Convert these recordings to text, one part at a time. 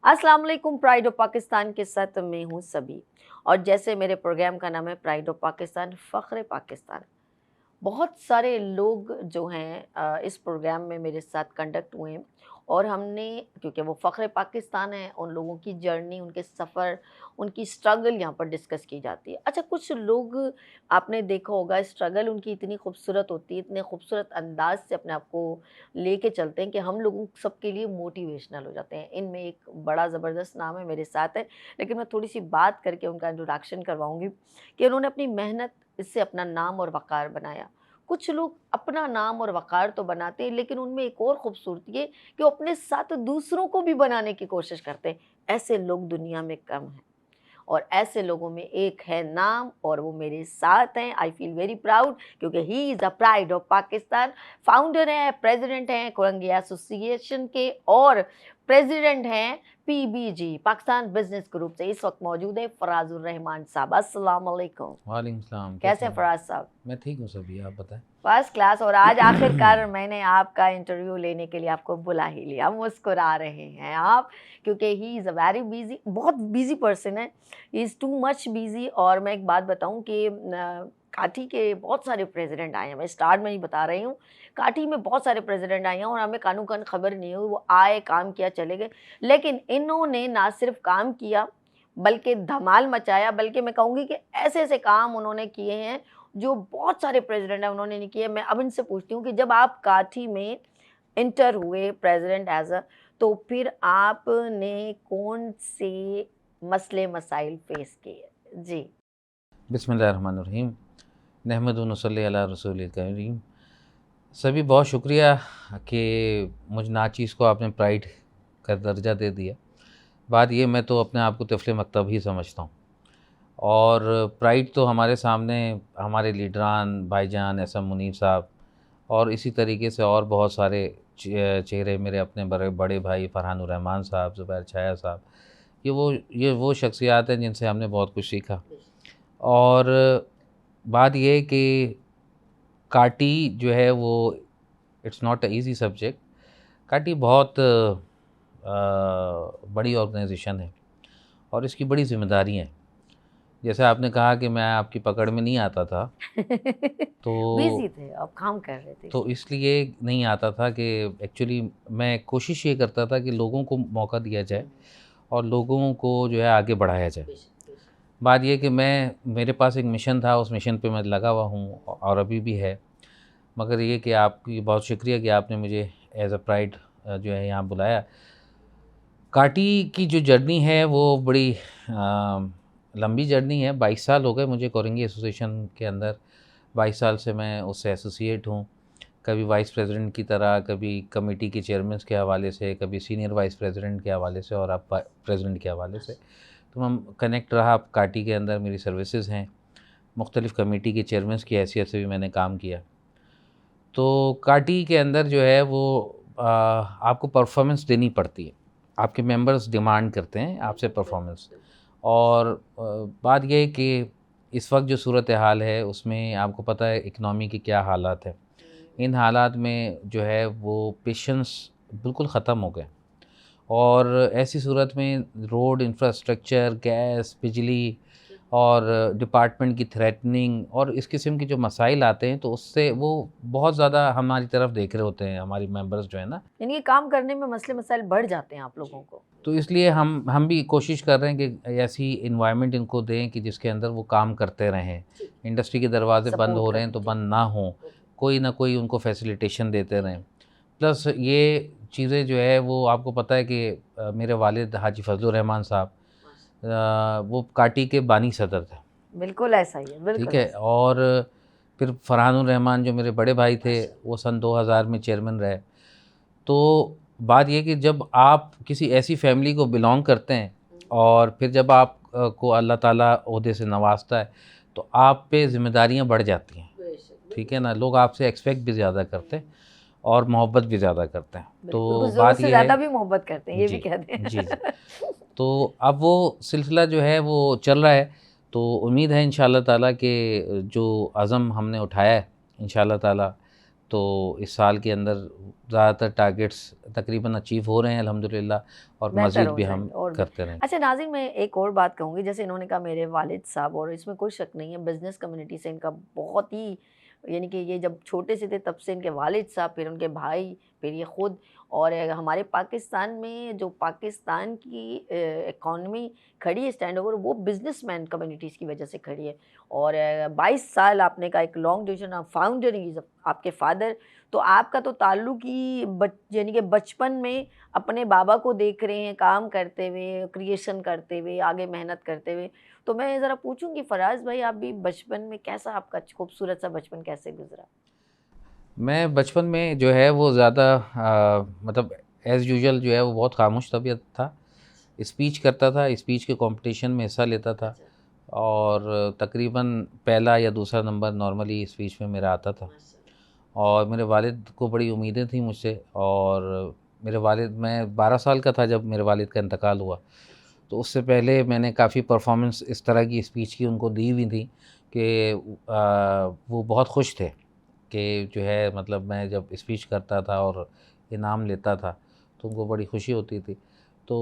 अस्सलाम वालेकुम। Pride of Pakistan के साथ मैं हूँ सभी, और जैसे मेरे प्रोग्राम का नाम है प्राइड ऑफ पाकिस्तान, फ़ख्र पाकिस्तान। बहुत सारे लोग जो हैं इस प्रोग्राम में मेरे साथ कंडक्ट हुए हैं, और हमने, क्योंकि वो फ़ख्र पाकिस्तान है, उन लोगों की जर्नी, उनके सफ़र, उनकी स्ट्रगल यहाँ पर डिस्कस की जाती है। अच्छा, कुछ लोग आपने देखा होगा, स्ट्रगल उनकी इतनी खूबसूरत होती है, इतने खूबसूरत अंदाज से अपने आप को लेके चलते हैं कि हम लोगों सबके लिए मोटिवेशनल हो जाते हैं। इनमें एक बड़ा ज़बरदस्त नाम है, मेरे साथ है, लेकिन मैं थोड़ी सी बात करके उनका इंट्रोडक्शन करवाऊँगी कि उन्होंने अपनी मेहनत इससे अपना नाम और वक़ार बनाया। कुछ लोग अपना नाम और वक़ार तो बनाते हैं, लेकिन उनमें एक और खूबसूरती है कि वो अपने साथ दूसरों को भी बनाने की कोशिश करते हैं। ऐसे लोग दुनिया में कम हैं, और ऐसे लोगों में एक है नाम, और वो मेरे साथ हैं। आई फील वेरी प्राउड, क्योंकि he is the pride of Pakistan. Founder हैं, प्रेसिडेंट हैं कोरंगी एसोसिएशन के, और प्रेसिडेंट हैं पीबीजी, पाकिस्तान बिजनेस ग्रुप से। इस वक्त मौजूद है फराजुर रहमान साहब। अस्सलाम वालेकुम। वालेकुम सलाम। कैसे हैं फराज साहब? मैं ठीक हूँ सभी, आप बताएं। First class. और आज आखिरकार मैंने आपका इंटरव्यू लेने के लिए आपको बुला ही लिया। मुस्कुरा रहे हैं आप, क्योंकि he is a very busy, बहुत बिजी पर्सन है, he is too much busy. और मैं एक बात बताऊं कि काठी के बहुत सारे प्रेसिडेंट आए हैं। मैं स्टार्ट में ही बता रही हूँ, काठी में बहुत सारे प्रेसिडेंट आए हैं, और हमें कानू कान खबर नहीं हुई। वो आए, काम किया, चले गए। लेकिन इन्होंने ना सिर्फ काम किया, बल्कि धमाल मचाया। बल्कि मैं कहूँगी कि ऐसे ऐसे काम उन्होंने किए हैं जो बहुत सारे प्रेसिडेंट हैं उन्होंने नहीं किए। मैं अब इनसे पूछती हूँ कि जब आप काठी में इंटर हुए प्रेसिडेंट एज अ, तो फिर आपने कौन से मसले मसाइल फेस किए? जी। बिस्मिल्लाहिर्रहमानिर्रहीम। नहमदु व नसल्ली अला रसूलिल करीम। सभी बहुत शुक्रिया कि मुझ नाचीज़ को आपने प्राइड का दर्जा दे दिया। बात ये, मैं तो अपने आप को तिफ़्ल मकतब ही समझता हूँ, और प्राइड तो हमारे सामने हमारे लीडरान भाईजान एहसन मुनीर साहब, और इसी तरीके से और बहुत सारे चेहरे, मेरे अपने बड़े बड़े भाई फरहानुर रहमान साहब, ज़ुबैर छाया साहब, ये वो शख्सियात हैं जिनसे हमने बहुत कुछ सीखा। और बात ये है कि काटी जो है वो it's not a easy subject. काटी बहुत बड़ी ऑर्गेनाइजेशन है, और इसकी बड़ी ज़िम्मेदारी हैं। जैसे आपने कहा कि मैं आपकी पकड़ में नहीं आता था, बिजी तो थे, आप काम कर रहे थे, जी। इसलिए नहीं आता था कि एक्चुअली मैं कोशिश ये करता था कि लोगों को मौका दिया जाए और लोगों को जो है आगे बढ़ाया जाए। बात ये कि मेरे पास एक मिशन था, उस मिशन पे मैं लगा हुआ हूँ और अभी भी है। मगर ये कि आपकी बहुत शुक्रिया कि आपने मुझे एज़ अ प्राइड जो है यहाँ बुलाया। काटी की जो जर्नी है वो बड़ी लंबी जर्नी है। 22 साल हो गए मुझे कोरंगी एसोसिएशन के अंदर। 22 साल से मैं उससे एसोसिएट हूँ। कभी वाइस प्रेसिडेंट की तरह, कभी कमेटी के चेयरमैन के हवाले से, कभी सीनियर वाइस प्रेसिडेंट के हवाले से, और अब प्रेसिडेंट के हवाले से। तो हम कनेक्ट रहा। काटी के अंदर मेरी सर्विसेज हैं, मुख्तलिफ़ कमेटी के चेयरमैन की हैसियत से भी मैंने काम किया। तो काटी के अंदर जो है वो आपको परफॉर्मेंस देनी पड़ती है। आपके मेंबर्स डिमांड करते हैं आपसे परफॉर्मेंस। और बात ये है कि इस वक्त जो सूरत हाल है उसमें आपको पता है इकनॉमी की क्या हालात है। इन हालात में जो है वो पेशेंस बिल्कुल ख़त्म हो गए, और ऐसी सूरत में रोड इंफ्रास्ट्रक्चर, गैस, बिजली और डिपार्टमेंट की थ्रेटनिंग और इस किस्म के जो मसाइल आते हैं, तो उससे वो बहुत ज़्यादा हमारी तरफ देख रहे होते हैं, हमारी मेंबर्स जो है ना। यानी ये काम करने में मसले मसाइल बढ़ जाते हैं आप लोगों को। तो इसलिए हम भी कोशिश कर रहे हैं कि ऐसी इन्वायरमेंट इनको दें कि जिसके अंदर वो काम करते रहें। इंडस्ट्री के दरवाजे बंद सपोर्ट हो रहे हैं करें, तो ठीक। बंद ना हों, कोई ना कोई उनको फैसिलिटेशन देते रहें। प्लस ये चीज़ें जो है वो आपको पता है कि मेरे वालिद हाजी फजलुर रहमान साहब वो काटी के बानी सदर थे। बिल्कुल ऐसा ही है, ठीक बिल्कुल है। ऐसा। और फिर फरहानुर रहमान जो मेरे बड़े भाई थे, वो सन 2000 में चेयरमैन रहे। तो बात ये कि जब आप किसी ऐसी फैमिली को बिलोंग करते हैं, और फिर जब आप को अल्लाह ताला ओहदे से नवाजता है, तो आप पे ज़िम्मेदारियाँ बढ़ जाती हैं। ठीक है ना, लोग आपसे एक्सपेक्ट भी ज़्यादा करते हैं और मोहब्बत भी ज़्यादा करते हैं। बिल्कुल, तो कुछ ज़रूरत बात से ये ज़्यादा है। भी मोहब्बत करते हैं, ये भी जी, कहते हैं। जी, जी। तो अब वो सिलसिला जो है वो चल रहा है। तो उम्मीद है इंशाअल्लाह ताला कि जो अज़म हमने उठाया है, इंशाअल्लाह ताला तो इस साल के अंदर ज़्यादातर टारगेट्स तकरीबन अचीव हो रहे हैं अल्हम्दुलिल्लाह, और बेहतर मज़ीद हो भी जाएंगे हम और भी। करते रहेंगे। अच्छा नाज़रीन, मैं एक और बात कहूँगी, जैसे इन्होंने कहा मेरे वालिद साहब, और इसमें कोई शक नहीं है बिज़नेस कम्युनिटी से इनका बहुत ही, यानी कि ये जब छोटे से थे तब से इनके वालिद साहब, फिर उनके भाई, फिर ये खुद, और हमारे पाकिस्तान में जो पाकिस्तान की इकॉनमी खड़ी है स्टैंड ओवर, वो बिजनेसमैन कम्युनिटीज़ की वजह से खड़ी है। और 22 साल आपने का एक लॉन्ग ड्यूरेशन ऑफ फाउंडर आपके फादर, तो आपका तो ताल्लुक ही यानी कि बचपन में अपने बाबा को देख रहे हैं काम करते हुए, क्रिएशन करते हुए, आगे मेहनत करते हुए। तो मैं ज़रा पूछूंगी फराज भाई, आप भी बचपन में कैसा, आपका खूबसूरत सा बचपन कैसे गुजरा? मैं बचपन में जो है वो ज़्यादा मतलब एज़ यूजुअल जो है वो बहुत खामोश तबीयत था। स्पीच करता था, स्पीच के कंपटीशन में हिस्सा लेता था, और तकरीबन पहला या दूसरा नंबर नॉर्मली स्पीच में मेरा आता था। और मेरे वालिद को बड़ी उम्मीदें थी मुझसे, और मेरे वालिद, मैं 12 साल का था जब मेरे वालिद का इंतकाल हुआ। तो उससे पहले मैंने काफ़ी परफॉर्मेंस इस तरह की स्पीच की उनको दी हुई थी कि वो बहुत खुश थे कि जो है मतलब मैं जब स्पीच करता था और इनाम लेता था तो उनको बड़ी खुशी होती थी। तो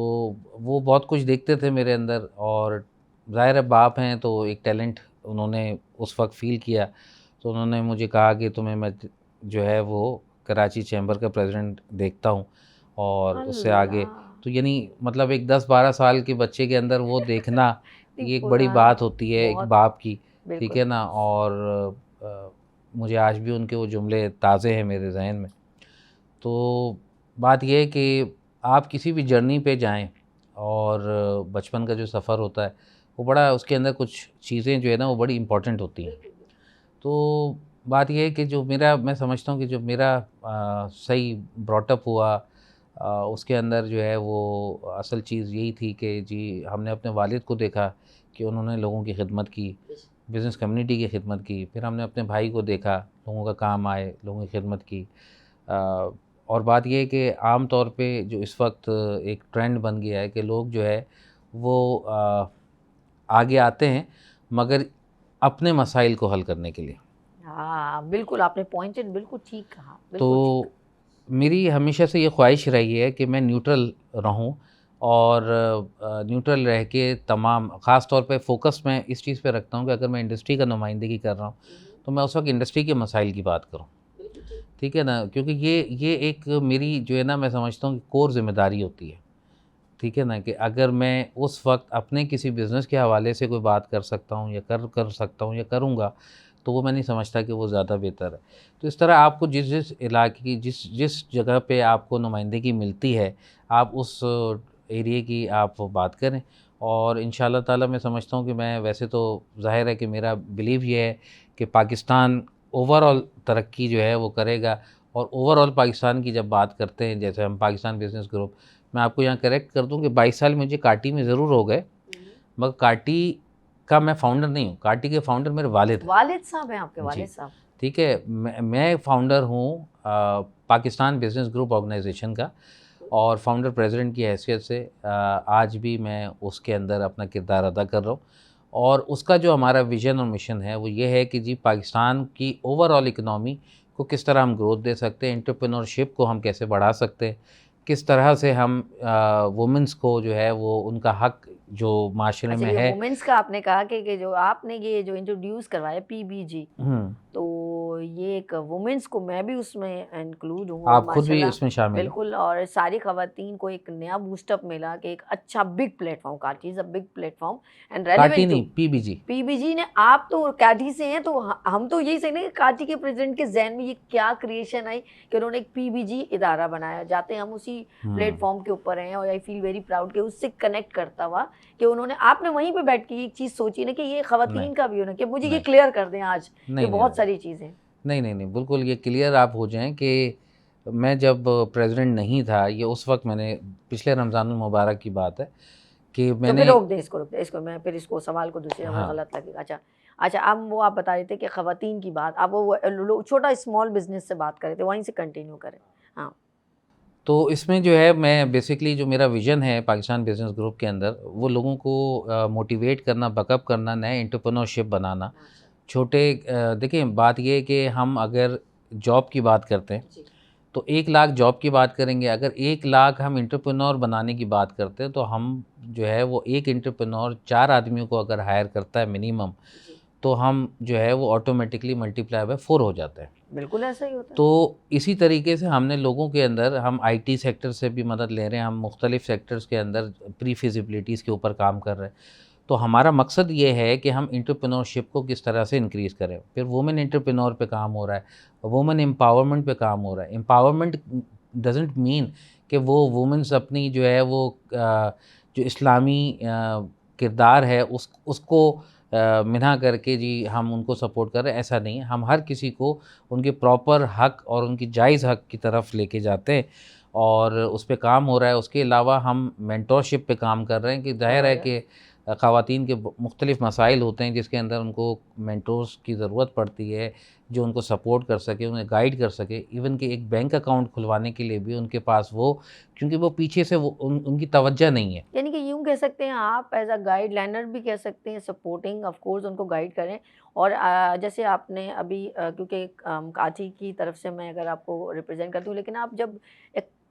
वो बहुत कुछ देखते थे मेरे अंदर, और ज़ाहिर है बाप हैं तो एक टैलेंट उन्होंने उस वक्त फ़ील किया। तो उन्होंने मुझे कहा कि तुम्हें मैं जो है वो कराची चैम्बर का प्रेसिडेंट देखता हूँ, और उससे आगे। अल्लाह, तो यानी मतलब एक 10-12 साल के बच्चे के अंदर वो देखना, इतनी ये एक बड़ी बात पुरानी, होती है एक बहुत, बाप की, ठीक बिल्कुल। है ना। और मुझे आज भी उनके वो जुमले ताज़े हैं मेरे ज़हन में। तो बात ये है कि आप किसी भी जर्नी पे जाएं, और बचपन का जो सफ़र होता है वो बड़ा, उसके अंदर कुछ चीज़ें जो है ना वो बड़ी इम्पोर्टेंट होती हैं। तो बात ये है कि जो मेरा, मैं समझता हूँ कि जो मेरा सही ब्रॉटअप हुआ, उसके अंदर जो है वो असल चीज़ यही थी कि जी हमने अपने वालिद को देखा कि उन्होंने लोगों की खिदमत की, बिज़नेस कम्युनिटी की खिदमत की। फिर हमने अपने भाई को देखा, लोगों का काम आए, लोगों की खिदमत की। अ, और बात ये है कि आम तौर पे जो इस वक्त एक ट्रेंड बन गया है कि लोग जो है वो आगे आते हैं, मगर अपने मसाइल को हल करने के लिए। हाँ बिल्कुल, आपने पॉइंटेड बिल्कुल ठीक कहा, बिल्कुल ठीक। तो मेरी हमेशा से ये ख्वाहिश रही है कि मैं न्यूट्रल रहूं, और न्यूट्रल रह के तमाम, ख़ास तौर पे फ़ोकस मैं इस चीज़ पे रखता हूं कि अगर मैं इंडस्ट्री का नुमाइंदगी कर रहा हूं तो मैं उस वक्त इंडस्ट्री के मसाइल की बात करूं, ठीक है ना। क्योंकि ये एक मेरी जो है ना, मैं समझता हूँ कि कोर ज़िम्मेदारी होती है, ठीक है ना, कि अगर मैं उस वक्त अपने किसी बिज़नेस के हवाले से कोई बात कर सकता हूँ या कर सकता हूँ या करूँगा, तो वो मैं नहीं समझता कि वो ज़्यादा बेहतर है। तो इस तरह आपको जिस जिस इलाके की, जिस जिस जगह पे आपको नुमाइंदगी मिलती है, आप उस एरिया की आप बात करें। और इंशाअल्लाह ताला मैं समझता हूँ कि मैं, वैसे तो ज़ाहिर है कि मेरा बिलीव ये है कि पाकिस्तान ओवरऑल तरक्की जो है वो करेगा। और ओवरऑल पाकिस्तान की जब बात करते हैं, जैसे हम पाकिस्तान बिज़नेस ग्रुप, मैं आपको यहाँ करेक्ट कर दूँ कि 22 साल मुझे काटी में ज़रूर हो गए, मगर काटी का मैं फाउंडर नहीं हूँ, काटी के फाउंडर मेरे वालिद हैं। वालिद साहब हैं आपके, जी, वालिद साहब? ठीक है। मैं फाउंडर हूँ पाकिस्तान बिज़नेस ग्रुप ऑर्गेनाइजेशन का, और फाउंडर प्रेसिडेंट की हैसियत से आज भी मैं उसके अंदर अपना किरदार अदा कर रहा हूँ। और उसका जो हमारा विज़न और मिशन है वो ये है कि जी पाकिस्तान की ओवरऑल इकनॉमी को किस तरह हम ग्रोथ दे सकते हैं, एंटरप्रेन्योरशिप को हम कैसे बढ़ा सकते हैं, किस तरह से हम वुमेंस को जो है वो उनका हक जो माशरे अच्छा, में ये है। वुमेन्स का आपने कहा कि जो आपने ये जो इंट्रोड्यूस करवाया पीबीजी, हम्म, तो ये एक वुमेन्स को मैं भी उसमें इंक्लूड हूँ, और आप खुद भी माशाल्लाह उसमें शामिल हैं। बिल्कुल, और सारी खवातीन को एक नया बूस्टअप मिला कि एक अच्छा बिग प्लेटफॉर्म, काटी is a big platform and काटी रेलेवेंट टू नहीं, पीबीजी। पीबीजी ने। आप तो काठी से हैं, तो हम तो यही समझे कि काठी के प्रेसिडेंट के जहन में ये क्या क्रिएशन आई कि उन्होंने एक पीबीजी इदारा बनाया। जाते हम उसी प्लेटफॉर्म के ऊपर हैं, और आई फील वेरी प्राउड कि उससे कनेक्ट करता हुआ कि उन्होंने, आपने वहीं पे बैठ के एक चीज़ सोची ना कि ये नहीं, खवातीन का भी होना, कि मुझे ये नहीं, क्लियर कर दें आज कि नहीं, नहीं, बहुत नहीं, सारी चीज़ें। नहीं, नहीं, नहीं, बिल्कुल ये क्लियर आप हो जाएं कि मैं जब प्रेसिडेंट नहीं था, ये उस वक्त मैंने, पिछले रमज़ानुल मुबारक की बात है कि तो फिर मैंने, रोक दें इसको, रोक दें इसको, मैं फिर इसको सवाल को दूसरी जगह हाँ, गलत लगेगा। अच्छा, अच्छा, अब वो आप बता रहे थे कि खवातीन की बात, आप वो छोटा स्मॉल बिजनेस से बात कर रहे थे, वहीं से कंटिन्यू करें। हाँ। तो इसमें जो है मैं बेसिकली, जो मेरा विज़न है पाकिस्तान बिज़नेस ग्रुप के अंदर, वो लोगों को मोटिवेट करना, बैकअप करना, नए एंटरप्रेन्योरशिप बनाना। छोटे देखिए बात ये है कि हम अगर जॉब की बात करते हैं तो 1 लाख जॉब की बात करेंगे, अगर 1 लाख हम एंटरप्रेन्योर बनाने की बात करते हैं तो हम जो है वो एक एंटरप्रेन्योर 4 आदमियों को अगर हायर करता है मिनिमम, तो हम जो है वो ऑटोमेटिकली मल्टीप्लाई बाय 4 हो जाता है। बिल्कुल ऐसा ही होता है। तो इसी तरीके से हमने लोगों के अंदर, हम आईटी सेक्टर से भी मदद ले रहे हैं, हम मुख्तलिफ सेक्टर्स के अंदर प्री फिजिबिलिटीज़ के ऊपर काम कर रहे हैं। तो हमारा मकसद ये है कि हम एंटरप्रेन्योरशिप को किस तरह से इंक्रीज़ करें। फिर वुमेन एंटरप्रेन्योर पे काम हो रहा है, वुमेन एम्पावरमेंट पे काम हो रहा है। एम्पावरमेंट डज़न्ट मीन कि वो वुमेन्स अपनी जो है वो जो इस्लामी किरदार है उसको मिना करके जी हम उनको सपोर्ट कर रहे हैं, ऐसा नहीं है। हम हर किसी को उनके प्रॉपर हक और उनकी जायज़ हक की तरफ लेके जाते हैं और उस पे काम हो रहा है। उसके अलावा हम मेंटोरशिप पे काम कर रहे हैं कि ज़ाहिर है कि ख़वातीन के मुख्तलिफ़ मसाइल होते हैं जिसके अंदर उनको मेंटोर्स की ज़रूरत पड़ती है, जो उनको सपोर्ट कर सके, उन्हें गाइड कर सके। इवन कि एक बैंक अकाउंट खुलवाने के लिए भी उनके पास वो, क्योंकि वो पीछे से वो उनकी तवज्जो नहीं है। यानी कि यूँ कह सकते हैं आप एज़ अ गाइडलाइनर भी कह सकते हैं, सपोर्टिंग ऑफ कोर्स उनको गाइड करें। और जैसे आपने अभी क्योंकि काठी की तरफ से मैं अगर आपको रिप्रेजेंट करती हूँ, लेकिन आप जब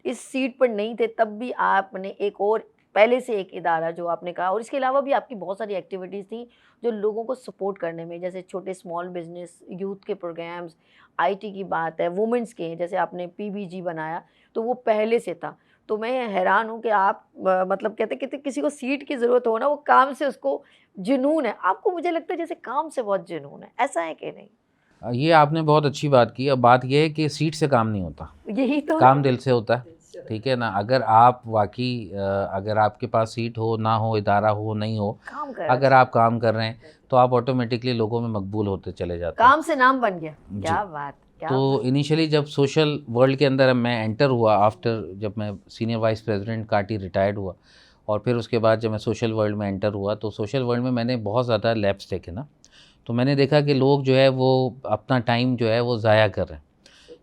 इस सीट पर नहीं थे तब भी आपने एक और पहले से एक इदारा जो आपने कहा, और इसके अलावा भी आपकी बहुत सारी एक्टिविटीज़ थी जो लोगों को सपोर्ट करने में, जैसे छोटे स्मॉल बिजनेस, यूथ के प्रोग्राम्स, आईटी की बात है, वुमेंस के हैं, जैसे आपने पीबीजी बनाया तो वो पहले से था। तो मैं हैरान हूँ कि आप मतलब कहते कि किसी को सीट की ज़रूरत हो ना, वो काम से उसको जुनून है। आपको मुझे लगता है जैसे काम से बहुत जुनून है, ऐसा है कि नहीं? ये आपने बहुत अच्छी बात की। अब बात ये है कि सीट से काम नहीं होता, यही तो काम है। दिल से होता है, ठीक है ना? अगर आप वाक़ई अगर आपके पास सीट हो, ना हो, इदारा हो, नहीं हो, काम कर अगर आप काम कर रहे हैं, तो आप ऑटोमेटिकली लोगों में मकबूल होते चले जाते हैं। काम से नाम बन गया। जी। क्या बात, क्या तो बात। इनिशियली जब सोशल वर्ल्ड के अंदर मैं एंटर हुआ, आफ्टर जब मैं सीनियर वाइस प्रेसिडेंट काटी रिटायर्ड हुआ, और फिर उसके बाद जब मैं सोशल वर्ल्ड में एंटर हुआ, तो सोशल वर्ल्ड में मैंने बहुत ज़्यादा लैप्स देखे ना। तो मैंने देखा कि लोग जो है वो अपना टाइम जो है वो ज़ाया कर रहे हैं।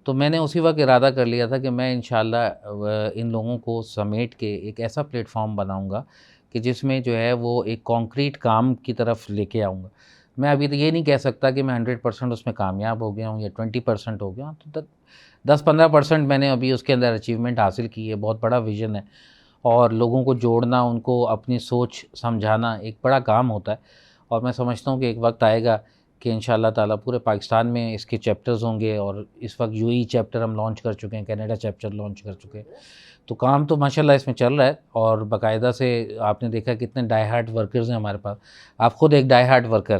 तो मैंने उसी वक्त इरादा कर लिया था कि मैं इंशाल्लाह इन लोगों को समेट के एक ऐसा प्लेटफॉर्म बनाऊंगा कि जिसमें जो है वो एक कॉन्क्रीट काम की तरफ लेके आऊँगा। मैं अभी तो ये नहीं कह सकता कि मैं 100% उसमें कामयाब हो गया हूँ या 20% हो गया हूँ, तो 10-15% मैंने अभी उसके अंदर अचीवमेंट हासिल की है। बहुत बड़ा विज़न है और लोगों को जोड़ना, उनको अपनी सोच समझाना एक बड़ा काम होता है। और मैं समझता हूँ कि एक वक्त आएगा कि इंशाअल्लाह ताला पूरे पाकिस्तान में इसके चैप्टर्स होंगे, और इस वक्त यूएई चैप्टर हम लॉन्च कर चुके हैं, कनाडा चैप्टर लॉन्च कर चुके हैं। तो काम तो माशाल्लाह इसमें चल रहा है, और बाकायदा से आपने देखा कितने डाई हार्ड वर्कर्स हैं हमारे पास। आप खुद एक डाई हार्ड वर्कर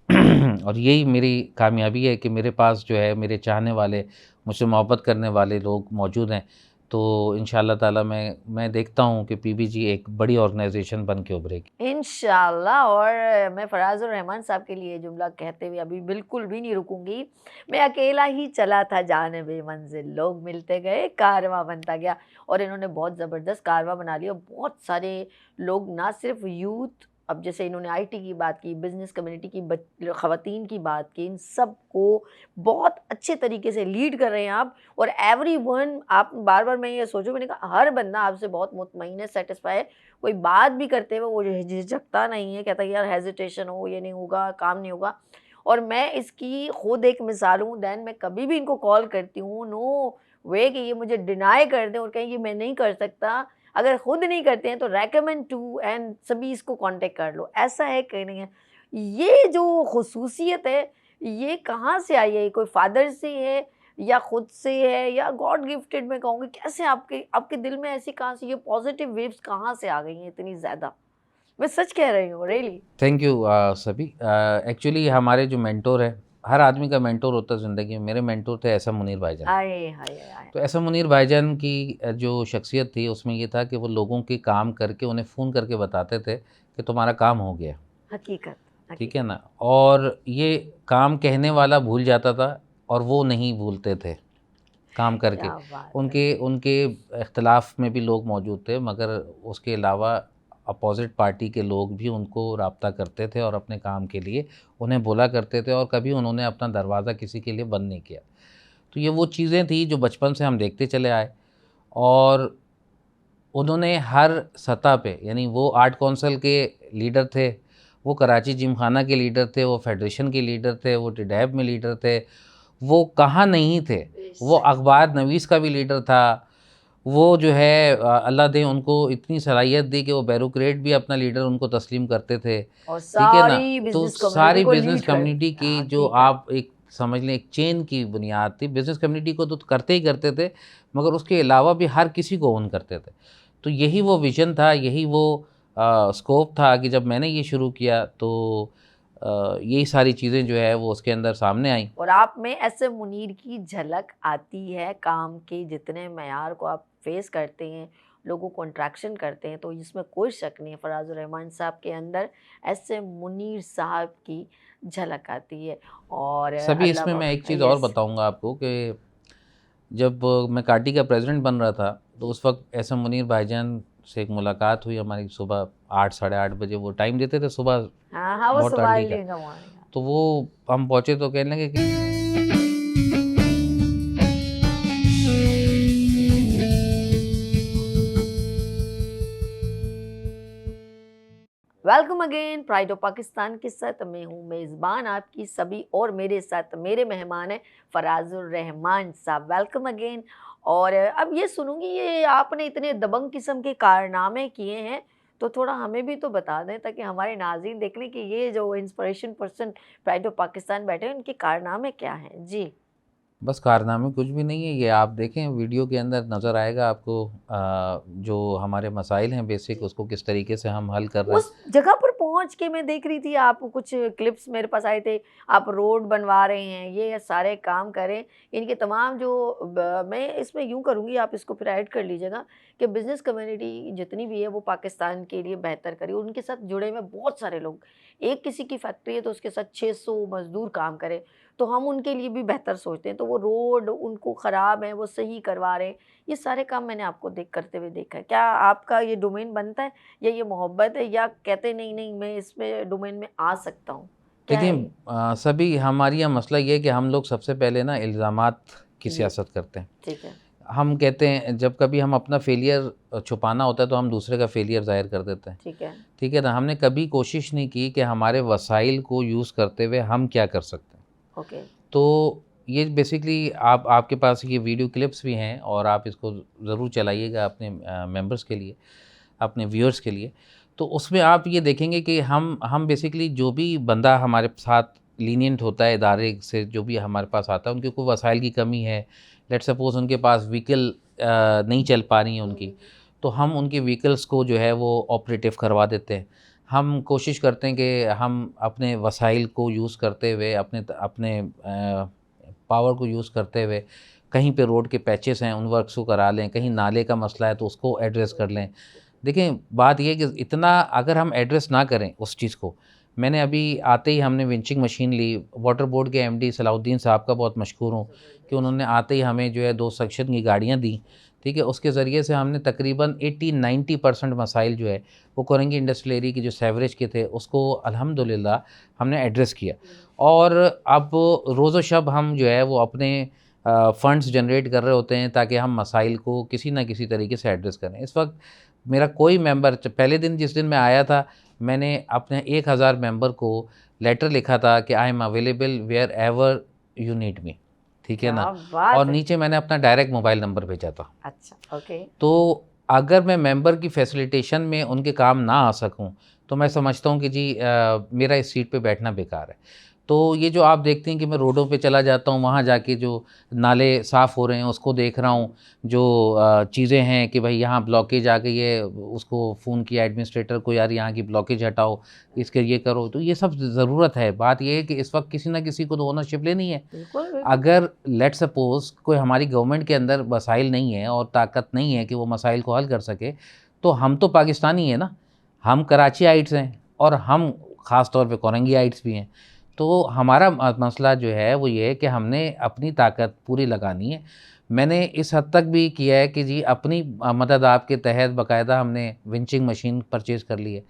हैं और यही मेरी कामयाबी है कि मेरे पास जो है मेरे चाहने वाले, मुझसे मोहब्बत करने वाले लोग मौजूद हैं। तो इंशाअल्लाह ताला मैं देखता हूँ कि पीबीजी एक बड़ी ऑर्गेनाइजेशन बन के उभरेगी इंशाल्लाह। और मैं फराजुर रहमान साहब के लिए जुमला कहते हुए अभी बिल्कुल भी नहीं रुकूंगी। मैं अकेला ही चला था जानिबे मंजिल, लोग मिलते गए, कारवां बनता गया। और इन्होंने बहुत ज़बरदस्त कारवां बना लिया। बहुत सारे लोग, ना सिर्फ यूथ, अब जैसे इन्होंने आईटी की बात की, बिजनेस कम्युनिटी की, ख़वातीन की बात की, इन सब को बहुत अच्छे तरीके से लीड कर रहे हैं आप। और एवरीवन, आप बार बार मैं ये सोचूं, मैंने कहा हर बंदा आपसे बहुत मुतमईन है, सेटिस्फाई है। कोई बात भी करते हुए वो झिझकता नहीं है, कहता है यार हेजिटेशन हो, ये नहीं होगा, काम नहीं होगा। और मैं इसकी खुद एक मिसाल हूँ। दैन मैं कभी भी इनको कॉल करती हूँ, नो वे कि ये मुझे डिनाई कर दें और कहें कि मैं नहीं कर सकता। अगर खुद नहीं करते हैं तो रेकमेंड टू एंड सभी इसको कांटेक्ट कर लो, ऐसा है कि नहीं है। ये जो खुसूसियत है, ये कहाँ से आई है? कोई फादर से है या खुद से है या गॉड गिफ्टेड मैं कहूँगी? कैसे आपके आपके दिल में ऐसी कहाँ से ये पॉजिटिव वेव्स कहाँ से आ गई हैं इतनी ज़्यादा? मैं सच कह रही हूँ, रियली। थैंक यू सभी। एक्चुअली हमारे जो मेंटोर है, हर आदमी का मेंटोर होता है ज़िंदगी में। मेरे मेंटोर थे एहसन मुनीर भाईजान। आए हाय हाय। तो एहसन मुनीर भाईजान की जो शख्सियत थी उसमें ये था कि वो लोगों के काम करके उन्हें फ़ोन करके बताते थे कि तुम्हारा काम हो गया, हकीकत, ठीक है ना। और ये काम कहने वाला भूल जाता था और वो नहीं भूलते थे काम करके। क्या बात है। उनके उनके इख्तिलाफ़ में भी लोग मौजूद थे, मगर उसके अलावा अपोज़िट पार्टी के लोग भी उनको राब्ता करते थे और अपने काम के लिए उन्हें बोला करते थे, और कभी उन्होंने अपना दरवाज़ा किसी के लिए बंद नहीं किया। तो ये वो चीज़ें थी जो बचपन से हम देखते चले आए। और उन्होंने हर सतह पे, यानी वो आर्ट कौंसिल के लीडर थे, वो कराची जिमखाना के लीडर थे, वो फेडरेशन के लीडर थे, वो टिडैब में लीडर थे, वो कहाँ नहीं थे। वो अखबार नवीस का भी लीडर था। वो जो है अल्लाह दे उनको इतनी सलाहियत दी कि वो ब्यूरोक्रेट भी अपना लीडर उनको तस्लीम करते थे, और ठीक है ना। सारी तो बिजनेस कम्युनिटी सारी को बिजनेस लीड कर, कम्युनिटी की हाँ जो ठीक है। आप एक समझ लें एक चेन की बुनियाद थी। बिजनेस कम्युनिटी को तो करते ही करते थे, मगर उसके अलावा भी हर किसी को ओन करते थे। तो यही वो विजन था, यही वो स्कोप था कि जब मैंने ये शुरू किया तो यही सारी चीज़ें जो है वो उसके अंदर सामने आई। और आप में ऐसे मुनीर की झलक आती है, काम के जितने मेयार को आप फेस करते हैं, लोगों को इंट्रैक्शन करते हैं, तो इसमें कोई शक नहीं है फराजुर रहमान साहब के अंदर ऐसे मुनीर साहब की झलक आती है। और सभी इसमें मैं एक चीज़ और यस, बताऊंगा आपको कि जब मैं काटी का प्रेसिडेंट बन रहा था तो उस वक्त ऐसा मुनीर भाईजान से एक मुलाकात हुई हमारी। सुबह 8 साढ़े 8 बजे वो टाइम देते थे, सुबह हाँ हाँ, वो बहुत सुबह अर्ली ही का। लेगा मॉर्निंग। तो वो हम पहुँचे तो कहने लगे कि welcome again, pride of Pakistan के साथ मैं हूँ मेज़बान आपकी सभी, और मेरे साथ मेरे मेहमान हैं फराजुर रहमान साहब। Welcome again. और अब ये सुनूंगी, ये आपने इतने दबंग किस्म के कारनामे किए हैं, तो थोड़ा हमें भी तो बता दें ताकि हमारे नाज़रीन देख लें कि ये जो inspiration person pride of Pakistan बैठे हैं उनके कारनामे क्या हैं। जी। बस कारनामे कुछ भी नहीं है। ये आप देखें वीडियो के अंदर नज़र आएगा आपको जो हमारे मसाइल हैं बेसिक, उसको किस तरीके से हम हल कर रहे हैं। उस जगह पर पहुंच के मैं देख रही थी, आप कुछ क्लिप्स मेरे पास आए थे, आप रोड बनवा रहे हैं, ये सारे काम करें, इनके तमाम जो मैं इसमें यूं करूंगी, आप इसको फिर ऐड कर लीजिएगा कि बिजनेस कम्युनिटी जितनी भी है वो पाकिस्तान के लिए बेहतर करे। उनके साथ जुड़े हुए बहुत सारे लोग, एक किसी की फैक्ट्री है तो उसके साथ 600 मजदूर काम करें, तो हम उनके लिए भी बेहतर सोचते हैं। तो वो रोड उनको ख़राब है, वो सही करवा रहे हैं। ये सारे काम मैंने आपको करते हुए देखा है। क्या आपका ये डोमेन बनता है, या ये मोहब्बत है, या कहते नहीं नहीं मैं इसमें डोमेन में आ सकता हूँ, क्या है देखिए ये? सभी हमारी यहाँ मसला ये है कि हम लोग सबसे पहले ना इल्ज़ामात की जी, सियासत करते हैं। ठीक है। हम कहते हैं जब कभी हम अपना फेलियर छुपाना होता है तो हम दूसरे का फेलियर ज़ाहिर कर देते हैं, ठीक है। ठीक है ना। हमने कभी कोशिश नहीं की कि हमारे वसाइल को यूज़ करते हुए हम क्या कर सकते हैं। ओके। तो ये बेसिकली आपके पास ये वीडियो क्लिप्स भी हैं और आप इसको ज़रूर चलाइएगा अपने मेंबर्स के लिए, अपने व्यूअर्स के लिए। तो उसमें आप ये देखेंगे कि हम बेसिकली जो भी बंदा हमारे साथ लीनियंट होता है इदारे से, जो भी हमारे पास आता है, उनके कोई वसाइल की कमी है, लेट्स सपोज़ उनके पास व्हीकल नहीं चल पा रही है उनकी, तो हम उनके व्हीकल्स को जो है वो ऑपरेटिव करवा देते हैं। हम कोशिश करते हैं कि हम अपने वसाइल को यूज़ करते हुए अपने अपने पावर को यूज़ करते हुए कहीं पे रोड के पैचेस हैं उन वर्क्स को करा लें, कहीं नाले का मसला है तो उसको एड्रेस कर लें। देखें बात ये है कि इतना अगर हम एड्रेस ना करें उस चीज़ को, मैंने अभी आते ही हमने विंचिंग मशीन ली। वाटर बोर्ड के एमडी सलाउद्दीन साहब का बहुत मशकूर हूँ कि उन्होंने आते ही हमें जो है 2 सक्शन की गाड़ियाँ दी, ठीक है। उसके ज़रिए से हमने तकरीबन 80-90% मसाइल जो है वो कोरंगी इंडस्ट्रियल एरिया की जो सेवरेज के थे उसको अल्हम्दुलिल्लाह हमने एड्रेस किया। और अब रोज़ो शब हम जो है वो अपने फ़ंड्स जनरेट कर रहे होते हैं ताकि हम मसाइल को किसी न किसी तरीके से एड्रेस करें। इस वक्त मेरा कोई मेंबर, पहले दिन जिस दिन मैं आया था, मैंने अपने 1000 मेंबर को लेटर लिखा था कि I am available wherever you need me, ठीक है क्या ना। और बात है। नीचे मैंने अपना डायरेक्ट मोबाइल नंबर भेजा था। अच्छा, ओके। तो अगर मैं मेंबर की फैसिलिटेशन में उनके काम ना आ सकूं तो मैं समझता हूं कि जी मेरा इस सीट पे बैठना बेकार है। तो ये जो आप देखते हैं कि मैं रोडों पे चला जाता हूँ, वहाँ जाके जो नाले साफ़ हो रहे हैं उसको देख रहा हूँ, जो चीज़ें हैं कि भाई यहाँ ब्लॉकेज आ गई है, उसको फ़ोन किया एडमिनिस्ट्रेटर को, यार यहाँ की ब्लॉकेज हटाओ, इसके ये करो। तो ये सब ज़रूरत है। बात ये है कि इस वक्त किसी ना किसी को तो ओनरशिप लेनी है। बिल्कुल बिल्कुल। अगर लेट सपोज़ कोई हमारी गवर्नमेंट के अंदर वसाइल नहीं है और ताकत नहीं है कि वो मसाइल को हल कर सके, तो हम तो पाकिस्तानी हैं ना, हम कराचीआइट्स हैं और हम ख़ास तौर पे कोरंगीआइट्स भी हैं। तो हमारा मसला जो है वो ये है कि हमने अपनी ताकत पूरी लगानी है। मैंने इस हद तक भी किया है कि जी अपनी मदद आपके तहत बाकायदा हमने विंचिंग मशीन परचेज़ कर ली है।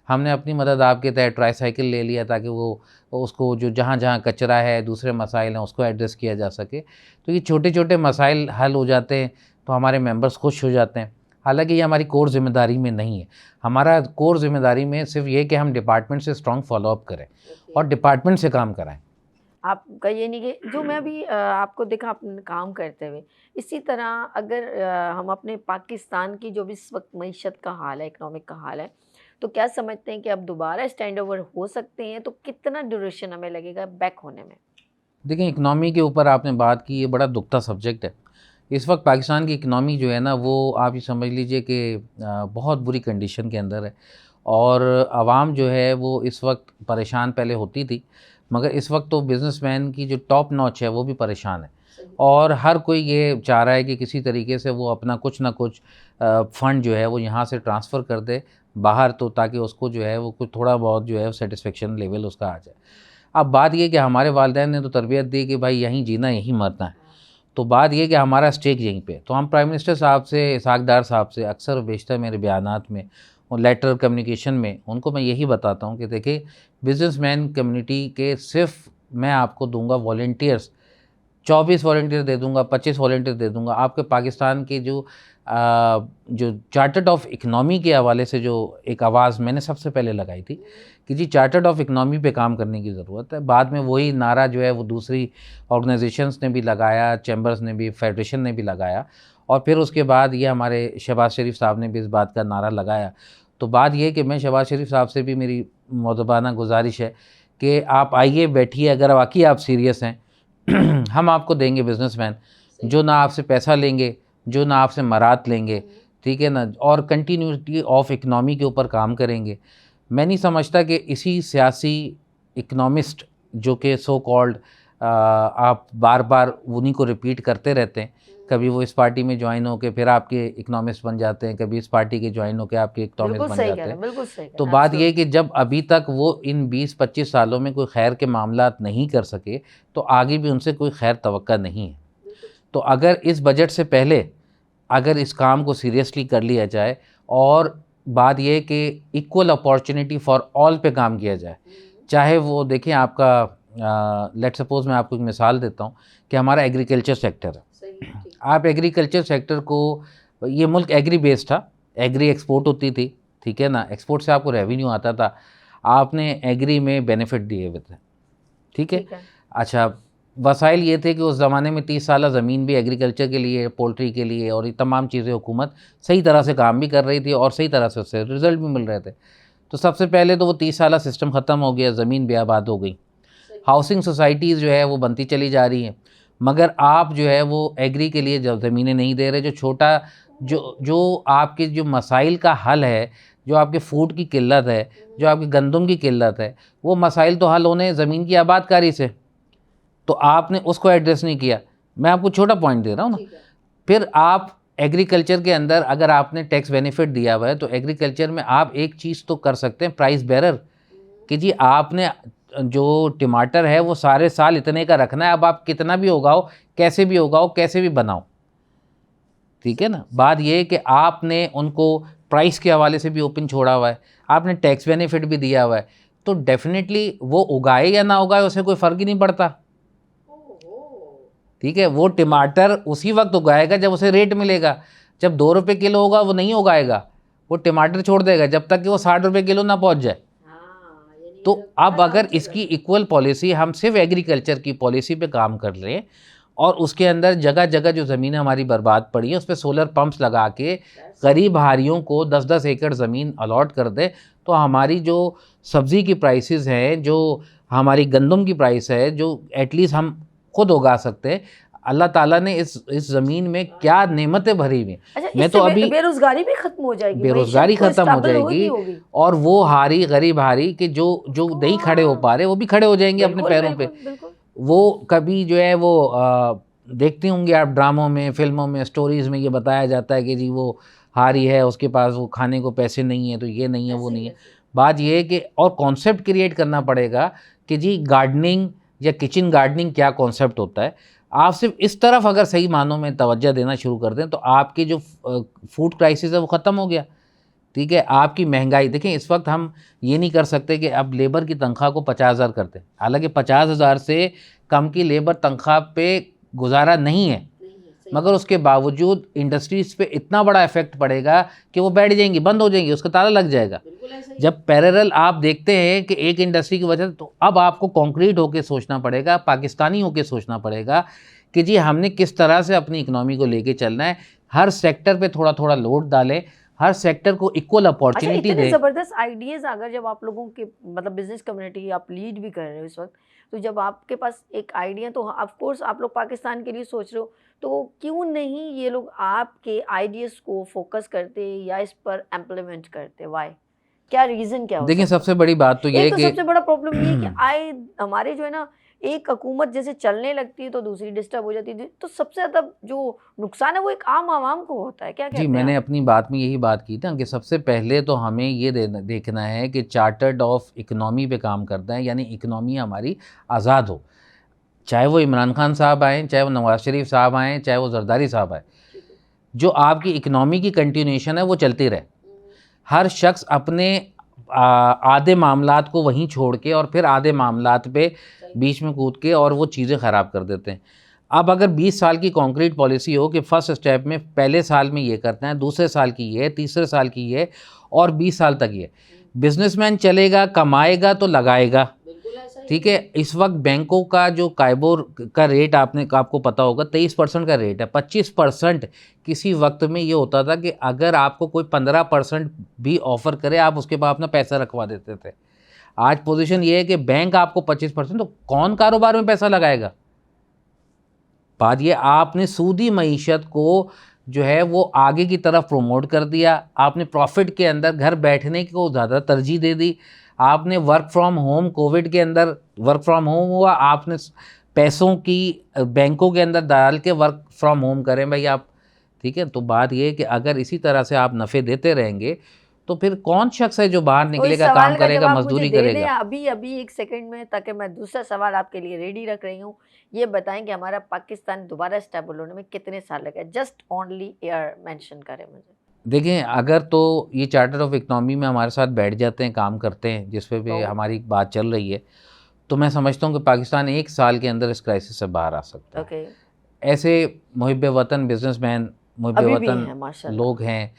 हमने अपनी मदद आपके तहत ट्राईसाइकिल ले लिया ताकि वो उसको जो जहाँ-जहाँ कचरा है, दूसरे मसाइल हैं, उसको एड्रेस किया जा सके। तो ये छोटे-छोटे मसाइल हल हो जाते हैं तो हमारे मेंबर्स खुश हो जाते हैं। हालाँकि ये हमारी कोर ज़िम्मेदारी में नहीं है। हमारा कोर ज़िम्मेदारी में सिर्फ़ ये है कि हम डिपार्टमेंट से स्ट्रॉन्ग फ़ॉलो अप करें और डिपार्टमेंट से काम कराएँ। आपका ये नहीं कि जो मैं अभी आपको देखा आपने काम करते हुए, इसी तरह अगर हम अपने पाकिस्तान की जो भी इस वक्त मईशत का हाल है, इकोनॉमिक का हाल है, तो क्या समझते हैं कि अब दोबारा स्टैंड ओवर हो सकते हैं? तो कितना ड्यूरेशन हमें लगेगा बैक होने में? देखिए, इकनॉमी के ऊपर आपने बात की, ये बड़ा दुखता सब्जेक्ट है। इस वक्त पाकिस्तान की इकनॉमी जो है ना, वो आप ये समझ लीजिए कि बहुत बुरी कंडीशन के अंदर है, और आवाम जो है वो इस वक्त परेशान पहले होती थी, मगर इस वक्त तो बिज़नेसमैन की जो टॉप नॉच है वो भी परेशान है, और हर कोई ये चाह रहा है कि किसी तरीके से वो अपना कुछ ना कुछ फ़ंड जो है वो यहाँ से ट्रांसफ़र कर दे बाहर, तो ताकि उसको जो है वो कुछ थोड़ा बहुत जो है सेटिस्फेक्शन लेवल उसका आ जाए। अब बात ये कि हमारे वालिदैन ने तो तरबियत दी कि भाई यहीं जीना यहीं मरना है, तो बात ये कि हमारा स्टेक यहीं पे, तो हम प्राइम मिनिस्टर साहब से, इसहाक डार साहब से अक्सर बेशतर मेरे बयानात में और लेटर कम्युनिकेशन में उनको मैं यही बताता हूँ कि देखिए, बिजनेसमैन कम्युनिटी के सिर्फ मैं आपको दूंगा वॉलंटियर्स, 24 वॉलंटियर दे दूंगा, 25 वॉलंटियर दे दूंगा। आपके पाकिस्तान के जो चार्टर्ड ऑफ इकनॉमी के हवाले से जो एक आवाज़ मैंने सबसे पहले लगाई थी कि जी चार्टर्ड ऑफ इकनॉमी पे काम करने की ज़रूरत है, बाद में वही नारा जो है वो दूसरी ऑर्गेनाइजेशंस ने भी लगाया, चैम्बर्स ने भी, फेडरेशन ने भी लगाया, और फिर उसके बाद ये हमारे शहबाज शरीफ साहब ने भी इस बात का नारा लगाया। तो बात ये कि मैं शहबाज शरीफ साहब से भी मेरी मुअद्दबाना गुजारिश है कि आप आइए, बैठिए, अगर वाकई आप सीरियस हैं हम आपको देंगे बिजनेसमैन जो ना आपसे पैसा लेंगे, जो ना आपसे मरात लेंगे, ठीक है ना, और कंटिन्यूटी ऑफ इकनॉमी के ऊपर काम करेंगे। मैं नहीं समझता कि इसी सियासी इकनॉमिस्ट जो कि सो कॉल्ड आप बार बार उन्हीं को रिपीट करते रहते हैं, कभी वो इस पार्टी में ज्वाइन होकर फिर आपके इकनॉमिस्ट बन जाते हैं, कभी इस पार्टी के ज्वाइन होकर आपके इकनॉमिस्ट बन जाते हैं। बिल्कुल सही तो बात ये है कि जब अभी तक वो इन 20-25 सालों में कोई खैर के मामलात नहीं कर सके, तो आगे भी उनसे कोई खैर तवक्का नहीं है। तो अगर इस बजट से पहले अगर इस काम को सीरियसली कर लिया जाए, और बात यह कि इक्वल अपॉर्चुनिटी फॉर ऑल पे काम किया जाए, चाहे वो देखें आपका लेट सपोज़ मैं आपको एक मिसाल देता हूँ कि हमारा एग्रीकल्चर सेक्टर है। आप एग्रीकल्चर सेक्टर को, ये मुल्क एग्री बेस्ड था, एग्री एक्सपोर्ट होती थी, ठीक है ना, एक्सपोर्ट से आपको रेवेन्यू आता था, आपने एग्री में बेनिफिट दिए हुए थे, ठीक है। अच्छा, वसाइल ये थे कि उस ज़माने में 30 साल ज़मीन भी एग्रीकल्चर के लिए, पोल्ट्री के लिए और ये तमाम चीज़ें हुकूमत सही तरह से काम भी कर रही थी और सही तरह से उससे रिज़ल्ट भी मिल रहे थे। तो सबसे पहले तो वो 30 साल सिस्टम ख़त्म हो गया, ज़मीन बेआबाद हो गई, हाउसिंग सोसाइटीज़ जो है वो बनती चली जा रही हैं, मगर आप जो है वो एग्री के लिए जब ज़मीनें नहीं दे रहे, जो छोटा जो आपके जो मसाइल का हल है, जो आपके फूड की किल्लत है, जो आपकी गंदम की किल्लत है, वो मसाइल तो हल होने ज़मीन की आबादकारी से, तो आपने उसको एड्रेस नहीं किया। मैं आपको छोटा पॉइंट दे रहा हूँ ना। फिर आप एग्रीकल्चर के अंदर अगर आपने टैक्स बेनिफिट दिया हुआ है, तो एग्रीकल्चर में आप एक चीज़ तो कर सकते हैं, प्राइस बेरर, कि जी आपने जो टमाटर है वो सारे साल इतने का रखना है, अब आप कितना भी उगाओ, कैसे भी उगाओ, कैसे भी बनाओ, ठीक है ना। बात ये है कि आपने उनको प्राइस के हवाले से भी ओपन छोड़ा हुआ है, आपने टैक्स बेनिफिट भी दिया हुआ है, तो डेफिनेटली वो उगाए या ना उगाए उससे कोई फ़र्क ही नहीं पड़ता, ठीक है। वो टमाटर उसी वक्त उगाएगा जब उसे रेट मिलेगा, जब 2 रुपये किलो होगा वो नहीं उगाएगा, वो टमाटर छोड़ देगा जब तक कि वो 60 रुपये किलो ना पहुंच जाए। तो अब अगर इसकी इक्वल पॉलिसी, हम सिर्फ एग्रीकल्चर की पॉलिसी पे काम कर रहे हैं और उसके अंदर जगह जगह जो ज़मीनें हमारी बर्बाद पड़ी है उस पर सोलर पंप्स लगा के गरीब हारियों को 10-10 एकड़ ज़मीन अलॉट कर दे, तो हमारी जो सब्ज़ी की प्राइसेस हैं, जो हमारी गंदम की प्राइस है, जो एटलीस्ट हम खुद उगा सकते हैं, अल्लाह ताला ने इस ज़मीन में क्या नेमतें भरी हुई। अच्छा, मैं तो अभी बेरोज़गारी भी ख़त्म हो जाएगी, बेरोज़गारी ख़त्म हो जाएगी, और वो हारी गरीब हारी कि जो नहीं खड़े हो पा रहे वो भी खड़े हो जाएंगे अपने पैरों पे। वो कभी जो है वो देखते होंगे आप ड्रामों में, फिल्मों में, स्टोरीज़ में ये बताया जाता है कि जी वो हारी है, उसके पास वो खाने को पैसे नहीं है, तो ये नहीं है, वो नहीं है। बात ये है कि और कॉन्सेप्ट क्रिएट करना पड़ेगा कि जी गार्डनिंग या किचन गार्डनिंग क्या कॉन्सेप्ट होता है। आप सिर्फ इस तरफ अगर सही मानों में तवज्जो देना शुरू कर दें तो आपकी जो फूड क्राइसिस है वो ख़त्म हो गया, ठीक है। आपकी महंगाई देखें, इस वक्त हम ये नहीं कर सकते कि अब लेबर की तनख्वाह को 50,000 करते हैं, हालांकि 50,000 से कम की लेबर तनख्वाह पे गुजारा नहीं है। मगर उसके बावजूद इंडस्ट्रीज पे इतना बड़ा इफेक्ट पड़ेगा कि वो बैठ जाएंगी, बंद हो जाएंगी, उसका ताला लग जाएगा। जब पैरेलल आप देखते हैं कि एक इंडस्ट्री की वजह से, तो अब आपको कॉन्क्रीट होकर सोचना पड़ेगा, पाकिस्तानी होकर सोचना पड़ेगा कि जी हमने किस तरह से अपनी इकोनॉमी को लेके चलना है। हर सेक्टर पे थोड़ा थोड़ा लोड डालें, हर सेक्टर को इक्वल अपॉर्चुनिटी दें। जबरदस्त आइडियाज अगर जब आप लोगों के मतलब बिजनेस कम्युनिटी आप लीड भी कर रहे हो इस वक्त, तो जब आपके पास एक आइडिया, तो ऑफ कोर्स आप लोग पाकिस्तान के लिए सोच रहे हो, तो क्यों नहीं ये लोग आपके आइडियाज को फोकस करते या इस पर इम्प्लीमेंट करते? वाई, क्या रीजन क्या हो? देखिए सबसे बड़ी बात तो ये है कि सबसे बड़ा प्रॉब्लम ये है कि हमारे जो है ना, एक हुकूमत जैसे चलने लगती है तो दूसरी डिस्टर्ब हो जाती है, तो सबसे ज़्यादा जो नुकसान है वो एक आम आवाम को होता है। क्या कहते हैं? जी मैंने अपनी बात में यही बात की थी कि सबसे पहले तो हमें ये देखना है कि चार्टर्ड ऑफ इकनॉमी पे काम करता है, यानी इकनॉमी हमारी आज़ाद हो। चाहे वो इमरान खान साहब आएँ, चाहे वो नवाज़ शरीफ साहब आएँ, चाहे वो जरदारी साहब आए, जो आपकी इकनॉमी की कंटिन्यूएशन है वो चलती रहे। हर शख्स अपने आधे मामलात को वहीं छोड़ के और फिर आधे मामलात पे बीच में कूद के और वो चीज़ें ख़राब कर देते हैं। अब अगर 20 साल की कॉन्क्रीट पॉलिसी हो कि फ़र्स्ट स्टेप में पहले साल में ये करते हैं, दूसरे साल की ये, तीसरे साल की ये और 20 साल तक ये, बिजनेसमैन चलेगा, कमाएगा तो लगाएगा। ठीक है, इस वक्त बैंकों का जो काइबोर का रेट आपको पता होगा 23% का रेट है। 25% किसी वक्त में ये होता था कि अगर आपको कोई 15% भी ऑफ़र करे आप उसके बाद अपना पैसा रखवा देते थे। आज पोजीशन ये है कि बैंक आपको 25%, तो कौन कारोबार में पैसा लगाएगा? बात ये, आपने सूदी मईशत को जो है वो आगे की तरफ प्रोमोट कर दिया, आपने प्रॉफिट के अंदर घर बैठने को ज़्यादा तरजीह दे दी, आपने वर्क फ्रॉम होम, कोविड के अंदर वर्क फ्रॉम होम हुआ, आपने पैसों की बैंकों के अंदर डाल के वर्क फ्रॉम होम करें भाई आप। ठीक है, तो बात ये है कि अगर इसी तरह से आप नफ़े देते रहेंगे तो फिर कौन शख्स है जो बाहर निकलेगा, काम करेगा, मजदूरी करेगा? अभी एक सेकंड में, ताकि मैं दूसरा सवाल आपके लिए रेडी रख रही हूँ। ये बताएं कि हमारा पाकिस्तान दोबारा स्टेबल होने में कितने साल लगे? जस्ट ओनली ईयर मेंशन करें मुझे। देखें, अगर तो ये चार्टर ऑफ इकनॉमी में हमारे साथ बैठ जाते हैं, काम करते हैं, जिस पे भी हमारी बात चल रही है, तो मैं समझता हूँ कि पाकिस्तान 1 साल के अंदर इस क्राइसिस से बाहर आ सकता है। ऐसे मुहिब वतन बिजनेसमैन, मुहिब वतन लोग हैं,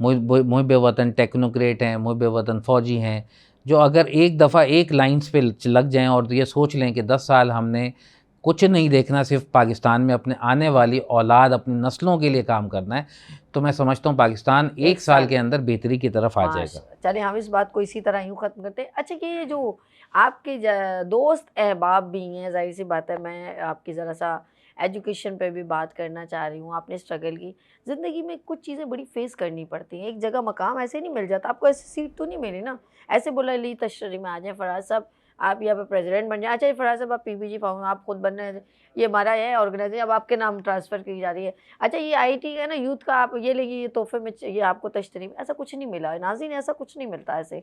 मुहिब वतन टेक्नोक्रेट हैं, मुहिब वतन फ़ौजी हैं, जो अगर एक दफ़ा एक लाइन्स पे लग जाएं और ये सोच लें कि 10 साल हमने कुछ नहीं देखना, सिर्फ पाकिस्तान में अपने आने वाली औलाद, अपनी नस्लों के लिए काम करना है, तो मैं समझता हूँ पाकिस्तान 1 साल के अंदर बेहतरी की तरफ आ जाएगा। चलिए हम इस बात को इसी तरह यूँ ख़त्म करते हैं। अच्छा, कि ये जो आपके दोस्त अहबाब भी हैं, जाहिर सी बात है, मैं आपकी ज़रा सा एजुकेशन पे भी बात करना चाह रही हूँ। आपने स्ट्रगल की ज़िंदगी में, कुछ चीज़ें बड़ी फेस करनी पड़ती हैं। एक जगह मकाम ऐसे नहीं मिल जाता आपको, ऐसी सीट तो नहीं मिली ना, ऐसे बोला ली तशरी में आ जाए फराज साहब, आप यहाँ पे प्रेसिडेंट बन जाए। अच्छा फराज साहब, आप पीपीजी फाउंड आप खुद बन रहे हैं, ये हमारा है ऑर्गेनाइजेशन, अब आपके नाम ट्रांसफ़र की जा रही है। अच्छा, ये आईटी है ना, यूथ का, आप ये लेंगे, ये तोहफे में ये आपको तशरी में, ऐसा कुछ नहीं मिला नाज़रीन, ऐसा कुछ नहीं मिलता ऐसे।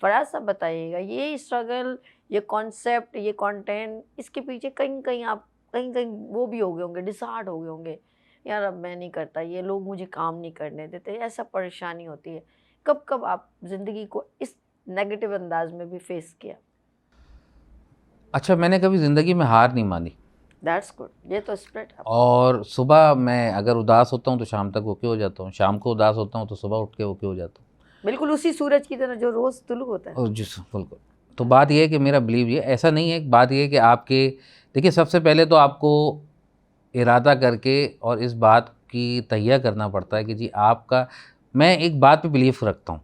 फराज साहब बताइएगा, ये स्ट्रगल, ये कॉन्सेप्ट, ये कंटेंट, इसके पीछे कहीं कहीं आप कहीं वो भी हो गए होंगे, डिसहार्ट हो गए होंगे, यार अब मैं नहीं करता, ये लोग मुझे काम नहीं करने देते, ऐसा परेशानी होती है। कब कब आप ज़िंदगी को इस नेगेटिव अंदाज में भी फेस किया? अच्छा, मैंने कभी ज़िंदगी में हार नहीं मानी। दैट्स गुड, ये तो स्पिरिट है। और सुबह मैं अगर उदास होता हूँ तो शाम तक ओके हो जाता हूँ, शाम को उदास होता हूँ तो सुबह उठ के ओके हो जाता हूँ, बिल्कुल उसी सूरज की तरह जो रोज़ तुलू होता है। और जी बिल्कुल। तो बात यह है कि मेरा बिलीव ये ऐसा नहीं है, बात यह है कि आपके, देखिए सबसे पहले तो आपको इरादा करके और इस बात की तैयार करना पड़ता है कि जी आपका, मैं एक बात पे बिलीव रखता हूँ,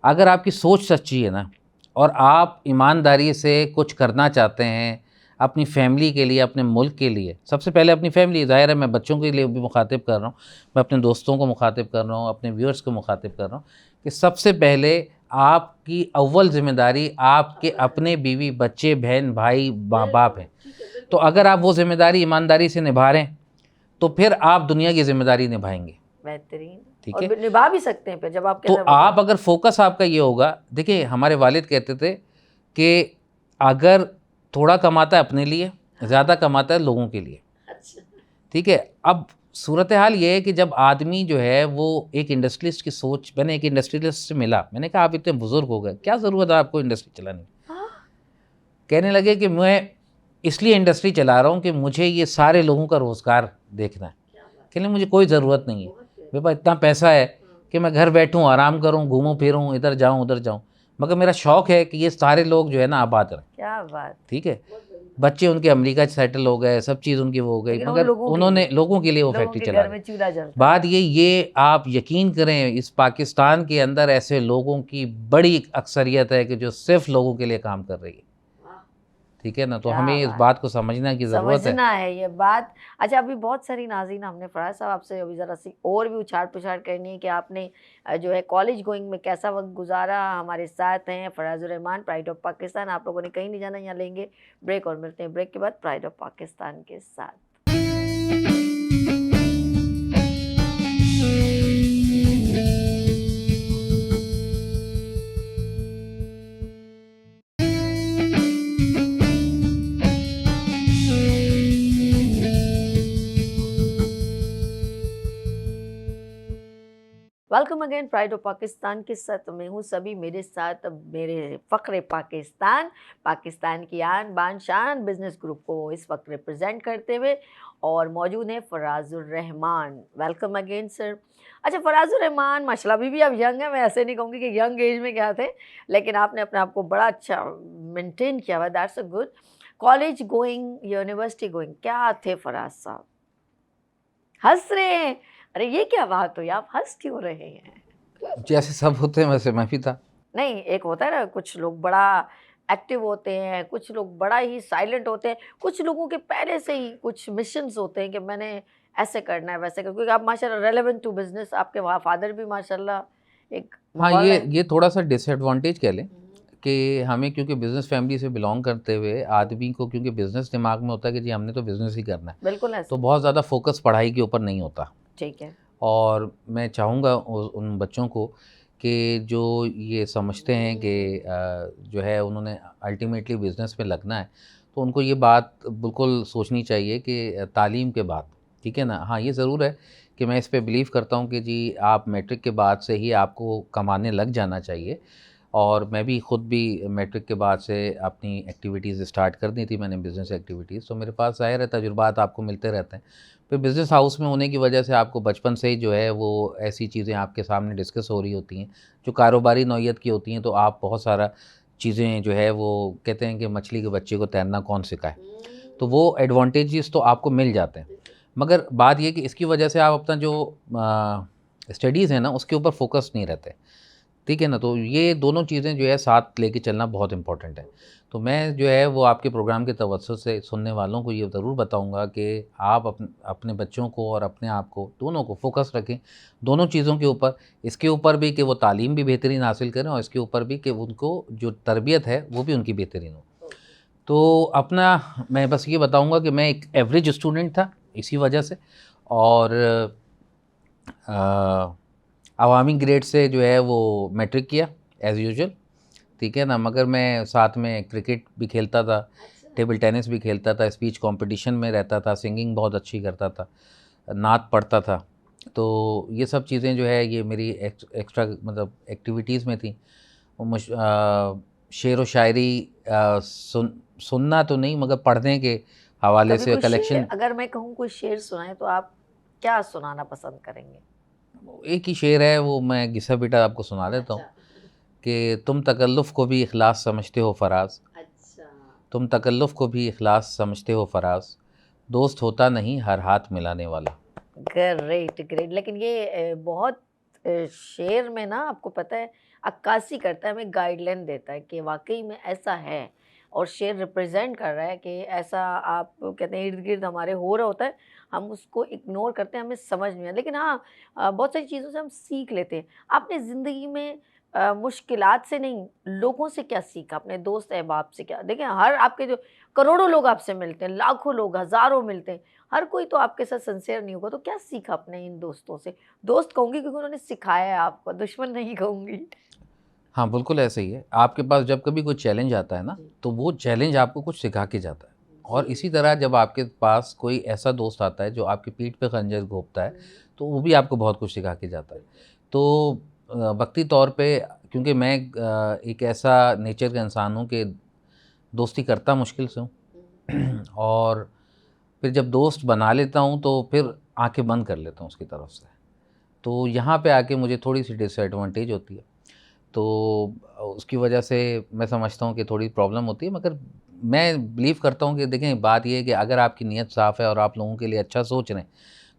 अगर आपकी सोच सच्ची है ना और आप ईमानदारी से कुछ करना चाहते हैं अपनी फैमिली के लिए, अपने मुल्क के लिए, सबसे पहले अपनी फैमिली, ज़ाहिर है मैं बच्चों के लिए भी मुखातिब कर रहा हूँ, मैं अपने दोस्तों को मुखातिब कर रहा हूँ, अपने व्यूअर्स को मुखातिब कर रहा हूँ कि सबसे पहले आपकी अव्वल ज़िम्मेदारी आपके अपने बीवी, बच्चे, बहन, भाई, बाप हैं। तो अगर आप वो ज़िम्मेदारी ईमानदारी से निभा रहे हैं तो फिर आप दुनिया की ज़िम्मेदारी निभाएंगे। बेहतरीन, ठीक है, निभा भी सकते हैं फिर जब आप। तो आप अगर फोकस आपका ये होगा, देखिए हमारे वालिद कहते थे कि अगर थोड़ा कमाता है अपने लिए, ज़्यादा कमाता है लोगों के लिए। ठीक है, अब सूरत हाल ये है कि जब आदमी जो है वो एक इंडस्ट्रियलिस्ट की सोच, मैंने एक इंडस्ट्रियलिस्ट से मिला, मैंने कहा आप इतने बुजुर्ग हो गए, क्या ज़रूरत है आपको इंडस्ट्री चलाने की? कहने लगे कि मैं इसलिए इंडस्ट्री चला रहा हूँ कि मुझे ये सारे लोगों का रोज़गार देखना है। कहने मुझे कोई ज़रूरत नहीं है, मेरे पास इतना पैसा है कि मैं घर बैठूँ, आराम करूँ, घूमूँ फिरूँ, इधर जाऊँ उधर जाऊँ, मगर मेरा शौक़ है कि ये सारे लोग जो है ना आबाद रहें। क्या बात, ठीक है, बच्चे उनके अमेरिका सेटल हो गए, सब चीज़ उनकी वो हो गई, मगर उन्होंने लोगों के लिए वो फैक्ट्री चला घर में चूल्हा जलता। बात ये आप यकीन करें, इस पाकिस्तान के अंदर ऐसे लोगों की बड़ी अक्सरियत है कि जो सिर्फ लोगों के लिए काम कर रही है। ठीक है ना, तो हमें इस बात को समझना की ज़रूरत है। समझना है ये बात। अच्छा, अभी बहुत सारी नाज़रीन, हमने फराज साहब आपसे अभी ज़रा सी और भी उछाड़ पुछाड़ करनी है कि आपने जो है कॉलेज गोइंग में कैसा वक्त गुजारा। हमारे साथ हैं फराजुर रहमान, प्राइड ऑफ पाकिस्तान। आप लोगों ने कहीं नहीं जाना, यहाँ लेंगे ब्रेक और मिलते हैं ब्रेक के बाद प्राइड ऑफ पाकिस्तान के साथ। Welcome again pride of Pakistan के साथ मैं हूँ सभी। मेरे साथ मेरे फ़ख्रे पाकिस्तान, पाकिस्तान की आन बान शान बिज़नेस ग्रुप को इस वक्त रिप्रेजेंट करते हुए और मौजूद हैं Farazur Rahman. Welcome again sir. अच्छा फराजुर रहमान, माशाल्लाह अभी भी आप यंग हैं, मैं ऐसे नहीं कहूँगी कि यंग एज में क्या थे, लेकिन आपने अपने आप को बड़ा अच्छा मेंटेन किया हुआ, that's a good. College going, university going, क्या थे फराज साहब? हंस रहे हैं, अरे ये क्या बात हुई, आप हंस क्यों रहे हैं? जैसे सब होते हैं वैसे मैं भी था। नहीं, एक होता है ना, कुछ लोग बड़ा एक्टिव होते हैं, कुछ लोग बड़ा ही साइलेंट होते हैं, कुछ लोगों के पहले से ही कुछ मिशंस होते हैं कि मैंने ऐसे करना है वैसे करना, क्योंकि आप माशाल्लाह रेलेवेंट टू बिजनेस, आपके फादर भी माशाल्लाह एक हाँ, माहौल ये थोड़ा सा डिसएडवांटेज कह लें कि हमें, क्योंकि बिज़नेस फैमिली से बिलोंग करते हुए आदमी को, क्योंकि बिज़नेस दिमाग में होता है कि जी हमने तो बिज़नेस ही करना है, बिल्कुल ऐसे, तो बहुत ज़्यादा फोकस पढ़ाई के ऊपर नहीं होता। ठीक है। और मैं चाहूँगा उन बच्चों को कि जो ये समझते हैं कि जो है उन्होंने अल्टीमेटली बिज़नेस में लगना है, तो उनको ये बात बिल्कुल सोचनी चाहिए कि तालीम के बाद, ठीक है ना, हाँ ये ज़रूर है कि मैं इस पे बिलीव करता हूँ कि जी आप मैट्रिक के बाद से ही आपको कमाने लग जाना चाहिए। और मैं भी ख़ुद भी मैट्रिक के बाद से अपनी एक्टिविटीज़ स्टार्ट कर दी थी मैंने, बिज़नेस एक्टिविटीज़, तो मेरे पास ज़ाहिर है तजुर्बात आपको मिलते रहते हैं। फिर बिज़नेस हाउस में होने की वजह से आपको बचपन से ही जो है वो ऐसी चीज़ें आपके सामने डिस्कस हो रही होती हैं जो कारोबारी नौइयत की होती हैं, तो आप बहुत सारा चीज़ें जो है वो कहते हैं कि मछली के बच्चे को तैरना कौन सिखाए, तो वो एडवांटेजेस तो आपको मिल जाते हैं। मगर बात ये कि इसकी वजह से आप अपना जो स्टडीज़ है ना उसके ऊपर फोकस नहीं रहते, ठीक है ना, तो ये दोनों चीज़ें जो है साथ लेके चलना बहुत इम्पोर्टेंट है। तो मैं जो है वो आपके प्रोग्राम के तवज्जुह से सुनने वालों को ये ज़रूर बताऊंगा कि आप अपने बच्चों को और अपने आप को दोनों को फोकस रखें दोनों चीज़ों के ऊपर, इसके ऊपर भी कि वो तालीम भी बेहतरीन हासिल करें और इसके ऊपर भी कि उनको जो तरबियत है वो भी उनकी बेहतरीन हो। तो अपना मैं बस ये बताऊंगा कि मैं एक एवरेज स्टूडेंट था इसी वजह से, और अवामी ग्रेड से जो है वो मैट्रिक किया एज़ यूजुअल, ठीक है ना, मगर मैं साथ में क्रिकेट भी खेलता था, टेबल टेनिस भी खेलता था, स्पीच कंपटीशन में रहता था, सिंगिंग बहुत अच्छी करता था, नात पढ़ता था। तो ये सब चीज़ें जो है ये मेरी एक्स्ट्रा मतलब एक्टिविटीज़ में थी। शेर व शायरी सुनना तो नहीं मगर पढ़ने के हवाले से कलेक्शन। अगर मैं कहूँ कोई शेर सुनाए तो आप क्या सुनाना पसंद करेंगे? एक ही शेर है, वो मैं घिसा पिटा आपको सुना देता हूँ कि तुम तकल्लुफ़ को भी इखलास समझते हो फराज, तुम तकल्लुफ़ को भी इखलास समझते हो फराज, दोस्त होता नहीं हर हाथ मिलाने वाला। Great great. लेकिन ये बहुत शेर में ना आपको पता है अक्कासी करता है, हमें गाइडलाइन देता है कि वाकई में ऐसा है, और शेर रिप्रेजेंट कर रहा है कि ऐसा आप कहते हैं इर्द गिर्द हमारे हो रहा होता है, हम उसको इग्नोर करते हैं, हमें समझ नहीं आता। लेकिन हाँ, बहुत सारी चीज़ों से हम सीख लेते हैं। आपने ज़िंदगी में मुश्किलात से नहीं, लोगों से क्या सीखा? अपने दोस्त अहबाब से क्या? देखिए हर आपके जो करोड़ों लोग आपसे मिलते हैं, लाखों लोग, हज़ारों मिलते हैं, हर कोई तो आपके साथ सिंसियर नहीं होगा, तो क्या सीखा अपने इन दोस्तों से? दोस्त कहूँगी क्योंकि उन्होंने सिखाया है आपको, दुश्मन नहीं कहूँगी। हाँ, बिल्कुल ऐसे ही है। आपके पास जब कभी कोई चैलेंज आता है ना, तो वो चैलेंज आपको कुछ सिखा के जाता है। और इसी तरह जब आपके पास कोई ऐसा दोस्त आता है जो आपकी पीठ पे खंजर घोंपता है, तो वो भी आपको बहुत कुछ सिखा के जाता है। तो वक़्ती तौर पे क्योंकि मैं एक ऐसा नेचर का इंसान हूँ कि दोस्ती करता मुश्किल से हूँ और फिर जब दोस्त बना लेता हूँ तो फिर आंखें बंद कर लेता हूँ उसकी तरफ से। तो यहाँ पे आके मुझे थोड़ी सी डिसएडवांटेज होती है, तो उसकी वजह से मैं समझता हूँ कि थोड़ी प्रॉब्लम होती है। मगर मैं बिलीव करता हूँ कि देखें, बात ये है कि अगर आपकी नीयत साफ़ है और आप लोगों के लिए अच्छा सोच रहे हैं,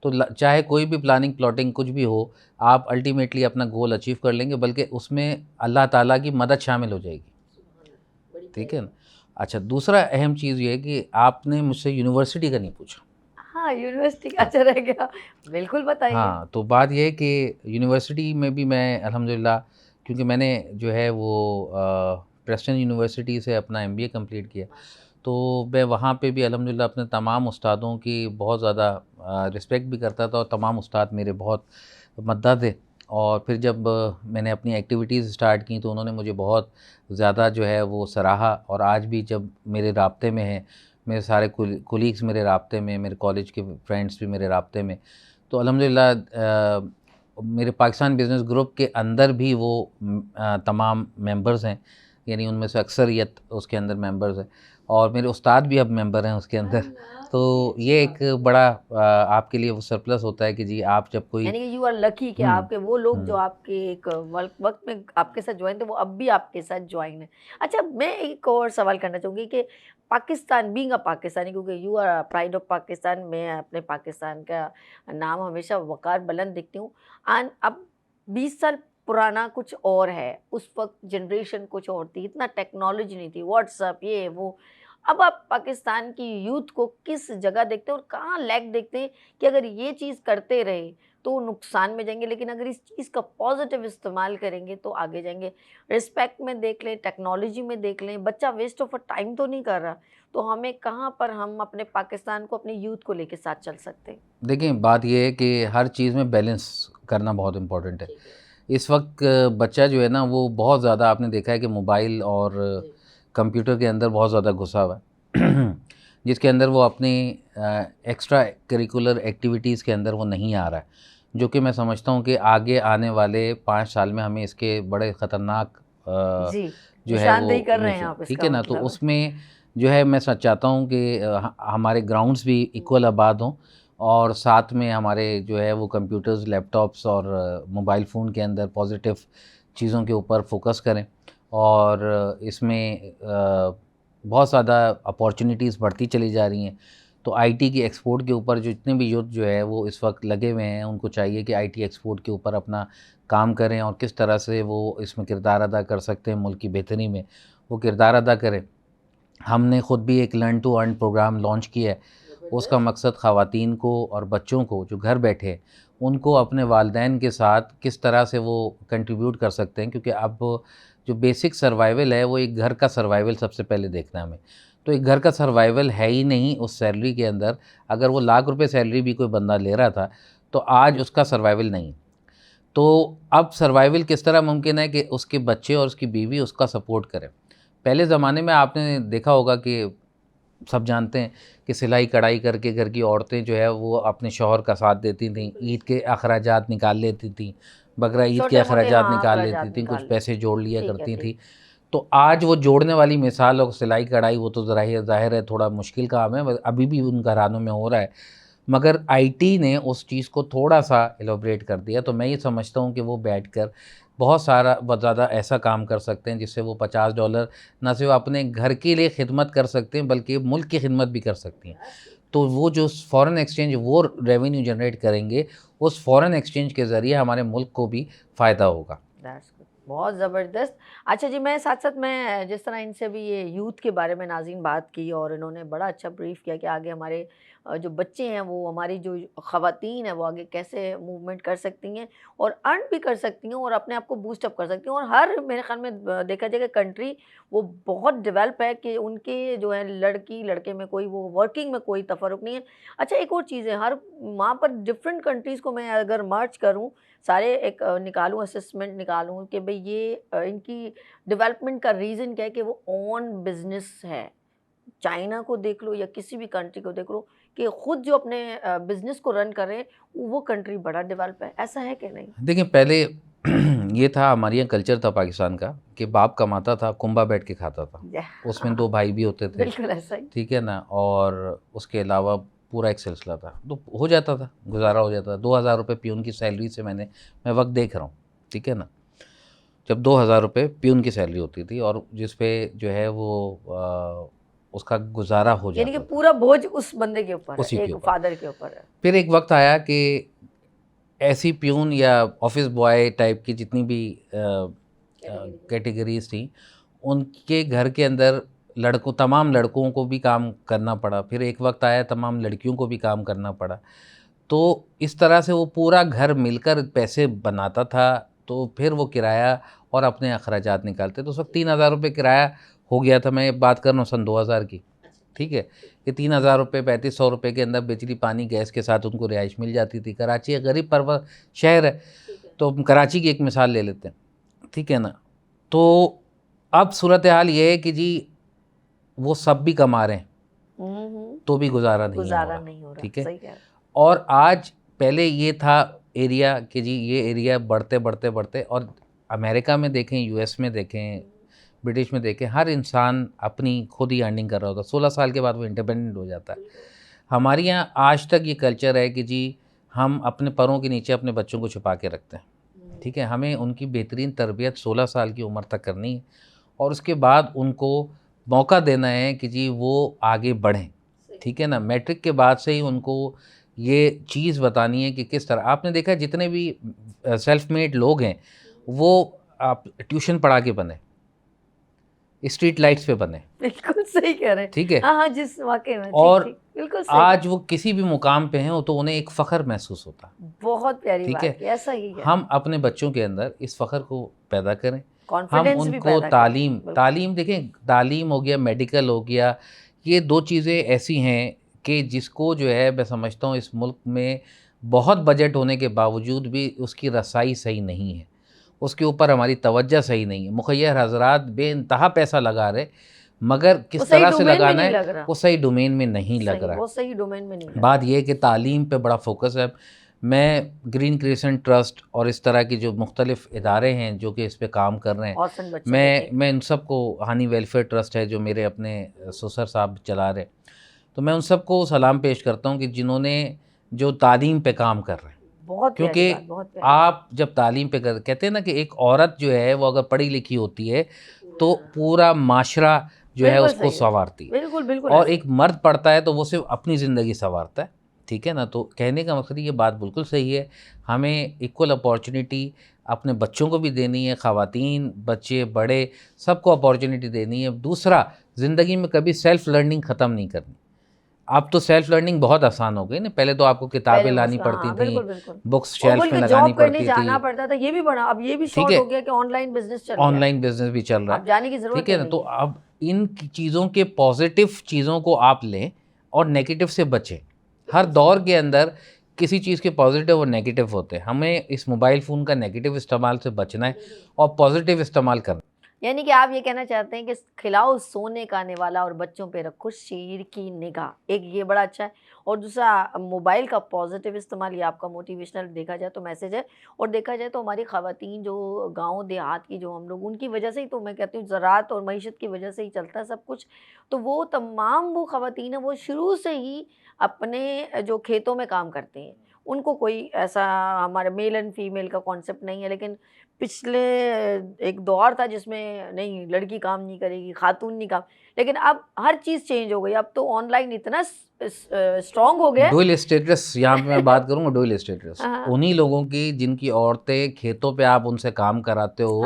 तो चाहे कोई भी प्लानिंग प्लॉटिंग कुछ भी हो, आप अल्टीमेटली अपना गोल अचीव कर लेंगे, बल्कि उसमें अल्लाह ताला की मदद शामिल हो जाएगी। ठीक है ना? अच्छा, दूसरा अहम चीज़ ये है कि आपने मुझसे यूनिवर्सिटी का नहीं पूछा। हाँ, यूनिवर्सिटी का अच्छा रह गया, बिल्कुल बताइए। हाँ, तो बात ये है कि यूनिवर्सिटी में भी मैं अल्हम्दुलिल्लाह, क्योंकि मैंने जो है वो प्रेस्टन यूनिवर्सिटी से अपना एमबीए कंप्लीट किया, तो मैं वहाँ पे भी अल्हम्दुलिल्लाह अपने तमाम उस्तादों की बहुत ज़्यादा रिस्पेक्ट भी करता था, और तमाम उस्ताद मेरे बहुत मद्दाह थे। और फिर जब मैंने अपनी एक्टिविटीज़ स्टार्ट की, तो उन्होंने मुझे बहुत ज़्यादा जो है वो सराहा, और आज भी जब मेरे राब्ते में हैं, मेरे सारे कोलीग्स मेरे राब्ते में, मेरे कॉलेज के फ्रेंड्स भी मेरे राब्ते में, तो अल्हम्दुलिल्लाह मेरे पाकिस्तान बिज़नेस ग्रुप के अंदर भी वो तमाम मेंबर्स हैं, यानी उनमें से अक्सरियत उसके अंदर मेंबर्स हैं, और मेरे उस्ताद भी अब मेंबर हैं उसके अंदर। तो ये एक बड़ा आपके लिए वो सरप्लस होता है कि जी आप जब कोई यानी कि यू आर लकी कि आपके वो लोग जो आपके एक वक्त में आपके साथ ज्वाइन थे वो अब भी आपके साथ ज्वाइन है। अच्छा, मैं एक और सवाल करना चाहूँगी कि पाकिस्तान, बीइंग अ पाकिस्तानी, क्योंकि you are pride of Pakistan, मैं अपने पाकिस्तान का नाम हमेशा वकार बुलंद देखती हूँ। एंड अब 20 साल पुराना कुछ और है, उस वक्त जनरेशन कुछ और थी, इतना टेक्नोलॉजी नहीं थी, व्हाट्सअप ये वो। अब आप पाकिस्तान की यूथ को किस जगह देखते हैं और कहाँ लैग देखते हैं कि अगर ये चीज़ करते रहे तो नुकसान में जाएंगे, लेकिन अगर इस चीज़ का पॉजिटिव इस्तेमाल करेंगे तो आगे जाएंगे? रिस्पेक्ट में देख लें, टेक्नोलॉजी में देख लें, बच्चा वेस्ट ऑफ टाइम तो नहीं कर रहा, तो हमें कहाँ पर हम अपने पाकिस्तान को, अपने यूथ को लेके साथ चल सकते हैं? देखिए, बात ये है कि हर चीज़ में बैलेंस करना बहुत इम्पोर्टेंट है। ठीक है। इस वक्त बच्चा जो है ना, वो बहुत ज़्यादा, आपने देखा है कि मोबाइल और जी। कंप्यूटर के अंदर बहुत ज़्यादा घुसा हुआ है जिसके अंदर वो अपनी एक्स्ट्रा करिकुलर एक्टिविटीज़ के अंदर वो नहीं आ रहा है, जो कि मैं समझता हूँ कि आगे आने वाले 5 साल में हमें इसके बड़े ख़तरनाक जी, जो है वो निशानदेही कर रहे हैं आप, ठीक इसका है ना? तो मतलब। उसमें जो है मैं सच चाहता हूँ कि हमारे ग्राउंड्स भी इक्वल आबाद हों, और साथ में हमारे जो है वो कंप्यूटर्स, लैपटॉप्स और मोबाइल फ़ोन के अंदर पॉजिटिव चीज़ों के ऊपर फोकस करें। और इसमें बहुत ज़्यादा अपॉर्चुनिटीज़ बढ़ती चली जा रही हैं। तो आईटी की एक्सपोर्ट के ऊपर जो जितने भी यूथ जो है वो इस वक्त लगे हुए हैं, उनको चाहिए कि आईटी एक्सपोर्ट के ऊपर अपना काम करें, और किस तरह से वो इसमें किरदार अदा कर सकते हैं मुल्क की बेहतरी में, वो किरदार अदा करें। हमने ख़ुद भी एक learn to earn program launch किया है। उसका मकसद ख़वातीन को और बच्चों को जो घर बैठे हैं, उनको अपने वालिदैन के साथ किस तरह से वो कंट्रीब्यूट कर सकते हैं, क्योंकि अब जो बेसिक सर्वाइवल है वो एक घर का सर्वाइवल सबसे पहले देखना है हमें। तो एक घर का सर्वाइवल है ही नहीं उस सैलरी के अंदर। अगर वो लाख रुपए सैलरी भी कोई बंदा ले रहा था, तो आज उसका सर्वाइवल नहीं। तो अब सर्वाइवल किस तरह मुमकिन है कि उसके बच्चे और उसकी बीवी उसका सपोर्ट करें। पहले ज़माने में आपने देखा होगा कि सब जानते हैं कि सिलाई कढ़ाई करके घर की औरतें जो है वो अपने शौहर का साथ देती थीं, ईद के अखराजात निकाल लेती थीं, बकरा ईद के छोटे मोटे, अखराजात हाँ, निकाल लेती अखराजात थीं, कुछ निकाल लेते। पैसे जोड़ लिया ठीक है, करती ठीक। थी। तो आज वो जोड़ने वाली मिसाल और सिलाई कढ़ाई, वो तो ज़ाहिर है थोड़ा मुश्किल काम है, अभी भी उन घरानों में हो रहा है, मगर आईटी ने उस चीज़ को थोड़ा-सा एलॉबरेट कर दिया। तो मैं ये समझता हूँ कि वो बैठकर बहुत सारा बहुत ज़्यादा ऐसा काम कर सकते हैं जिससे वो $50 ना सिर्फ़ अपने घर के लिए खिदमत कर सकते हैं, बल्कि मुल्क की खिदमत भी कर सकती हैं। तो वो जो फ़ॉरेन एक्सचेंज वो रेवेन्यू जनरेट करेंगे, उस फ़ॉरेन एक्सचेंज के ज़रिए हमारे मुल्क को भी फ़ायदा होगा। दैट्स गुड, बहुत ज़बरदस्त। अच्छा जी, मैं साथ-साथ मैं जिस तरह इनसे भी ये यूथ के बारे में नाज़रीन बात की और इन्होंने बड़ा अच्छा ब्रीफ़ किया कि आगे हमारे जो बच्चे हैं वो, हमारी जो ख़वातीन हैं वो आगे कैसे मूवमेंट कर सकती हैं और अर्न भी कर सकती हैं और अपने आप को बूस्ट अप कर सकती हैं। और हर मेरे ख़्याल में देखा जाए कि कंट्री वो बहुत डेवलप है कि उनके जो है लड़की लड़के में कोई वो वर्किंग में कोई तफ़र्रुक नहीं है। अच्छा, एक और चीज़ है, हर वहाँ पर डिफरेंट कंट्रीज़ को मैं अगर मर्ज करूँ, सारे एक निकालूँ, असेसमेंट निकालूँ कि भई ये इनकी डेवलपमेंट का रीज़न क्या है कि वो ऑन बिज़नेस है। चाइना को देख लो या किसी भी कंट्री को देख लो कि खुद जो अपने बिज़नेस को रन कर रहे हैं, वो कंट्री बड़ा डेवलप है। ऐसा है कि नहीं? देखिए, पहले ये था, हमारे यहाँ कल्चर था पाकिस्तान का कि बाप कमाता था, कुंबा बैठ के खाता था। या उसमें 2 भाई भी होते थे, बिल्कुल ऐसा ही। ठीक है ना? और उसके अलावा पूरा एक सिलसिला था, तो हो जाता था, गुजारा हो जाता था। 2000 रुपये प्यून की सैलरी से मैं वक्त देख रहा हूँ, ठीक है ना, जब 2000 रुपये प्यून की सैलरी होती थी और जिस पे जो है वो उसका गुजारा हो यानी कि जाता था, पूरा बोझ उस बंदे के ऊपर है, उसी के एक ऊपर। फादर के ऊपर है। फिर एक वक्त आया कि ऐसी प्यून या ऑफिस बॉय टाइप की जितनी भी कैटेगरीज थी, उनके घर के अंदर तमाम लड़कों को भी काम करना पड़ा। फिर एक वक्त आया तमाम लड़कियों को भी काम करना पड़ा। तो इस तरह से वो पूरा घर मिलकर पैसे बनाता था। तो फिर वो किराया और अपने अखराजात निकालते। तो उस वक्त 3000 रुपये किराया हो गया था। मैं बात कर रहा हूँ सन 2000 की, ठीक है। कि 3000 रुपये 3500 रुपये के अंदर बिजली पानी गैस के साथ उनको रिहाइश मिल जाती थी। कराची एक गरीब परवर शहर है, तो हम कराची की एक मिसाल ले लेते हैं, ठीक है ना। तो अब सूरत हाल ये है कि जी वो सब भी कमा रहे हैं तो भी गुजारा नहीं हो रहा, ठीक है। सही कह रहे हैं। और आज पहले ये था एरिया कि जी ये एरिया बढ़ते बढ़ते बढ़ते, और अमेरिका में देखें, यूएस में देखें, ब्रिटिश में देखें, हर इंसान अपनी खुद ही अर्निंग कर रहा होता है। 16 साल के बाद वो इंडिपेंडेंट हो जाता है। हमारे यहाँ आज तक ये कल्चर है कि जी हम अपने पैरों के नीचे अपने बच्चों को छुपा के रखते हैं, ठीक है। हमें उनकी बेहतरीन तरबियत 16 साल की उम्र तक करनी है और उसके बाद उनको मौका देना है कि जी वो आगे बढ़ें, ठीक है ना। मैट्रिक के बाद से ही उनको ये चीज़ बतानी है कि किस तरह। आपने देखा जितने भी सेल्फ मेड लोग हैं वो आप ट्यूशन पढ़ा के बने, स्ट्रीट लाइट्स पे बने, बिल्कुल सही कह रहे हैं, ठीक है। हाँ हाँ, जिस वाकई में और बिल्कुल सही। आज वो किसी भी मुकाम पे हैं तो उन्हें एक फ़ख्र महसूस होता है। बहुत प्यारी ठीक बात है, है, ऐसा ही है। हम अपने बच्चों के अंदर इस फ़ख्र को पैदा करें। हम कॉन्फिडेंस भी उनको पैदा करें। तालीम देखें, तालीम हो गया, मेडिकल हो गया, ये 2 चीज़ें ऐसी हैं कि जिसको जो है मैं समझता हूँ इस मुल्क में बहुत बजट होने के बावजूद भी उसकी रसाई सही नहीं है, उसके ऊपर हमारी तवज्जो सही नहीं है। मुखय्यर हज़रात बेइंतहा पैसा लगा रहे, मगर किस तरह से लगाना है वो सही डोमेन में नहीं लग रहा है। वो सही डोमेन में नहीं लग रहा। बात यह है कि तालीम पे बड़ा फोकस है। मैं ग्रीन क्रिसेंट ट्रस्ट और इस तरह की जो मुख्तलिफ इदारे हैं जो कि इस पे काम कर रहे हैं, मैं इन सब को, हानी वेलफेयर ट्रस्ट है जो मेरे अपने ससुर साहब चला रहे, तो मैं उन सब को सलाम पेश करता हूँ कि जिन्होंने जो तालीम पे काम कर रहे हैं। क्योंकि आप जब तालीम पे कहते हैं ना कि एक औरत जो है वो अगर पढ़ी लिखी होती है तो पूरा माशरा जो है उसको संवारती है। बिल्कुल बिल्कुल। और एक मर्द पढ़ता है तो वो सिर्फ अपनी ज़िंदगी संवारता है, ठीक है ना। तो कहने का मकसद ये बात बिल्कुल सही है, हमें इक्वल अपॉर्चुनिटी अपने बच्चों को भी देनी है, ख़वातीन बच्चे बड़े सबको अपॉर्चुनिटी देनी है। दूसरा, ज़िंदगी में कभी सेल्फ़ लर्निंग ख़त्म नहीं करनी। अब तो सेल्फ लर्निंग बहुत आसान हो गई ना, पहले तो आपको किताबें लानी पड़ती थी, बुक्स शेल्फ में लगानी पड़ती थी, जाना पड़ता था। ये भी बड़ा, अब ये भी शॉर्ट हो गया कि ऑनलाइन बिजनेस चल रहा है, ऑनलाइन बिजनेस भी चल रहा है, जाने की जरूरत ठीक है ना। तो अब इन चीज़ों के पॉजिटिव चीज़ों को आप लें और नेगेटिव से बचें। हर दौर के अंदर किसी चीज़ के पॉजिटिव और नेगेटिव होते हैं। हमें इस मोबाइल फ़ोन का नेगेटिव इस्तेमाल से बचना है और पॉजिटिव इस्तेमाल करना। यानी कि आप ये कहना चाहते हैं कि खिलाओ सोने का निवाला और बच्चों पे रखो शेर की निगाह, एक ये बड़ा अच्छा है। और दूसरा, मोबाइल का पॉजिटिव इस्तेमाल, ये आपका मोटिवेशनल देखा जाए तो मैसेज है। और देखा जाए तो हमारी ख़वातीन जो गांव देहात की जो हम लोग, उनकी वजह से ही तो मैं कहती हूँ ज़राअत और मईशत की वजह से ही चलता है सब कुछ। तो वो तमाम वो ख़वातीन हैं वो शुरू से ही अपने जो खेतों में काम करते हैं। उनको कोई ऐसा हमारे मेल एंड फीमेल का कॉन्सेप्ट नहीं है, लेकिन पिछले एक दौर था जिसमें नहीं, लड़की काम नहीं करेगी, खातून नहीं काम। लेकिन अब हर चीज़ चेंज हो गई। अब तो ऑनलाइन इतना स्ट्रॉन्ग हो गया। डुअल स्टेटस, यहाँ पे मैं बात करूँगा डुअल स्टेटस उन्हीं लोगों की जिनकी औरतें खेतों पे आप उनसे काम कराते हो,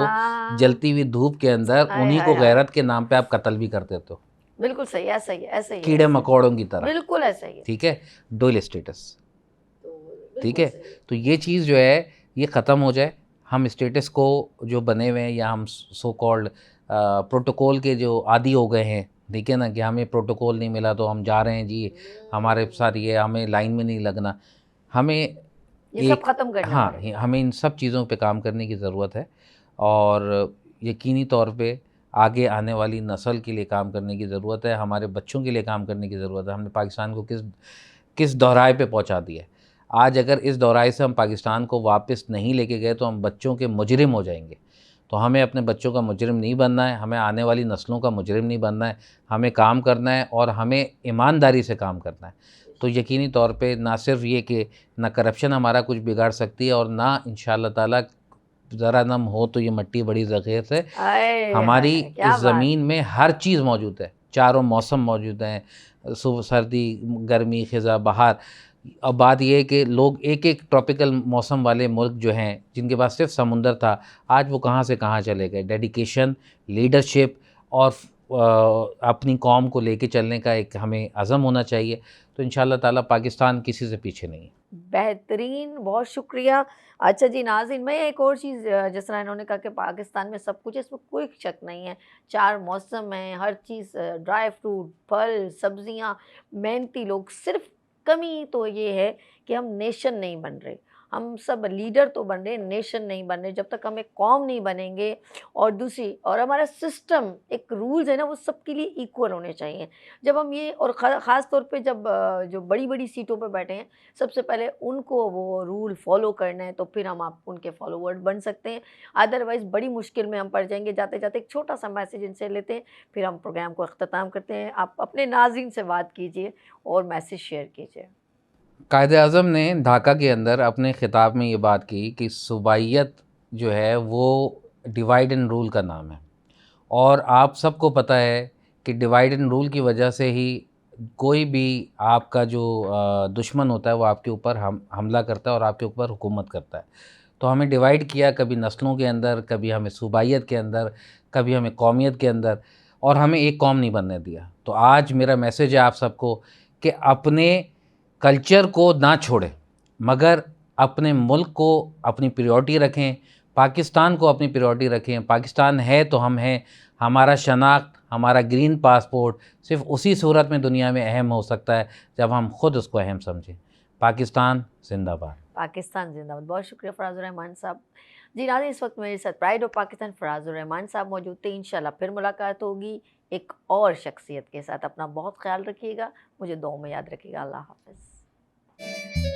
जलती हुई धूप के अंदर, उन्हीं को गैरत के नाम पे आप कत्ल भी कर देते हो। बिल्कुल सही, ऐसा ही ऐसा ही, कीड़े मकोड़ों की तरह, बिल्कुल ऐसा ही, ठीक है। डुअल स्टेटस, ठीक है। तो ये चीज़ जो है ये ख़त्म हो जाए। हम स्टेटस को जो बने हुए हैं, या हम सो कॉल्ड प्रोटोकॉल के जो आदी हो गए हैं, ठीक है ना, कि हमें प्रोटोकॉल नहीं मिला तो हम जा रहे हैं जी, हमारे साथ ये, हमें लाइन में नहीं लगना, हमें ये सब ख़त्म करना। हाँ, हमें इन सब चीज़ों पे काम करने की ज़रूरत है और यकीनी तौर पे आगे आने वाली नस्ल के लिए काम करने की ज़रूरत है, हमारे बच्चों के लिए काम करने की ज़रूरत है। हमने पाकिस्तान को किस दोहराए पे पहुंचा दिया है। आज अगर इस दोहराए से हम पाकिस्तान को वापस नहीं लेके गए तो हम बच्चों के मुजरिम हो जाएंगे। तो हमें अपने बच्चों का मुजरिम नहीं बनना है, हमें आने वाली नस्लों का मुजरिम नहीं बनना है, हमें काम करना है और हमें ईमानदारी से काम करना है। तो यकीनी तौर पे ना सिर्फ ये कि ना करप्शन हमारा कुछ बिगाड़ सकती है और ना इंशाअल्लाह ताला ज़रा नम हो तो ये मट्टी बड़ी ज़ख़ीर से। आए हमारी हाय क्या इस बात। ज़मीन में हर चीज़ मौजूद है, चारों मौसम मौजूद हैं, सर्दी, गर्मी, ख़िज़ा, बहार। अब बात ये है कि लोग एक-एक ट्रॉपिकल मौसम वाले मुल्क जो हैं, जिनके पास सिर्फ़ समुंदर था, आज वो कहाँ से कहाँ चले गए। डेडिकेशन, लीडरशिप और अपनी कौम को लेके चलने का एक हमें अज़म होना चाहिए। तो इंशाअल्लाह ताला पाकिस्तान किसी से पीछे नहीं है। बेहतरीन, बहुत शुक्रिया। अच्छा जी नाज़रीन, मैं एक और चीज़ जिस तरह इन्होंने कहा कि पाकिस्तान में सब कुछ है, इसमें कोई शक नहीं है। 4 मौसम हैं, हर चीज़ ड्राई फ्रूट, फल, सब्ज़ियाँ, मेहनती लोग। सिर्फ़ कमी तो ये है कि हम नेशन नहीं बन रहे। हम सब लीडर तो बन रहे, नेशन नहीं बन रहे। जब तक हम एक कौम नहीं बनेंगे और दूसरी और हमारा सिस्टम, एक रूल्स है ना, वो सबके लिए इक्वल होने चाहिए। जब हम ये और ख़ास तौर पे जब जो बड़ी-बड़ी सीटों पे बैठे हैं, सबसे पहले उनको वो रूल फॉलो करना है, तो फिर हम आप उनके फॉलोवर्स बन सकते हैं। अदरवाइज़ बड़ी मुश्किल में हम पड़ जाएँगे। जाते-जाते एक छोटा-सा मैसेज इनसे लेते हैं, फिर हम प्रोग्राम को अख्ताम करते हैं। आप अपने नाज़रीन से बात कीजिए और मैसेज शेयर कीजिए। कायद-ए-आज़म ने ढाका के अंदर अपने खिताब में ये बात की कि सूबाइयत जो है वो डिवाइड एंड रूल का नाम है। और आप सबको पता है कि डिवाइड एंड रूल की वजह से ही कोई भी आपका जो दुश्मन होता है वो आपके ऊपर हमला करता है और आपके ऊपर हुकूमत करता है। तो हमें डिवाइड किया, कभी नस्लों के अंदर, कभी हमें सूबाइयत के अंदर, कभी हमें कौमियत के अंदर, और हमें एक कौम नहीं बनने दिया। तो आज मेरा मैसेज है आप सबको कि अपने कल्चर को ना छोड़ें, मगर अपने मुल्क को अपनी प्रायोरिटी रखें, पाकिस्तान को अपनी प्रायोरिटी रखें। पाकिस्तान है तो हम हैं। हमारा शनाख्त, हमारा ग्रीन पासपोर्ट सिर्फ़ उसी सूरत में दुनिया में अहम हो सकता है जब हम खुद उसको अहम समझें। पाकिस्तान ज़िंदाबाद। पाकिस्तान ज़िंदाबाद। बहुत शुक्रिया फ़राज़ुर रहमान साहब। जी नाज़रीन, इस वक्त मेरे साथ प्राइड ऑफ पाकिस्तान फ़राज़ुर रहमान साहब मौजूद थे। इंशाल्लाह फिर मुलाकात होगी एक और शख्सियत के साथ। अपना बहुत ख़्याल रखिएगा, मुझे दुआओं में याद रखिएगा। अल्लाह हाफ़िज़।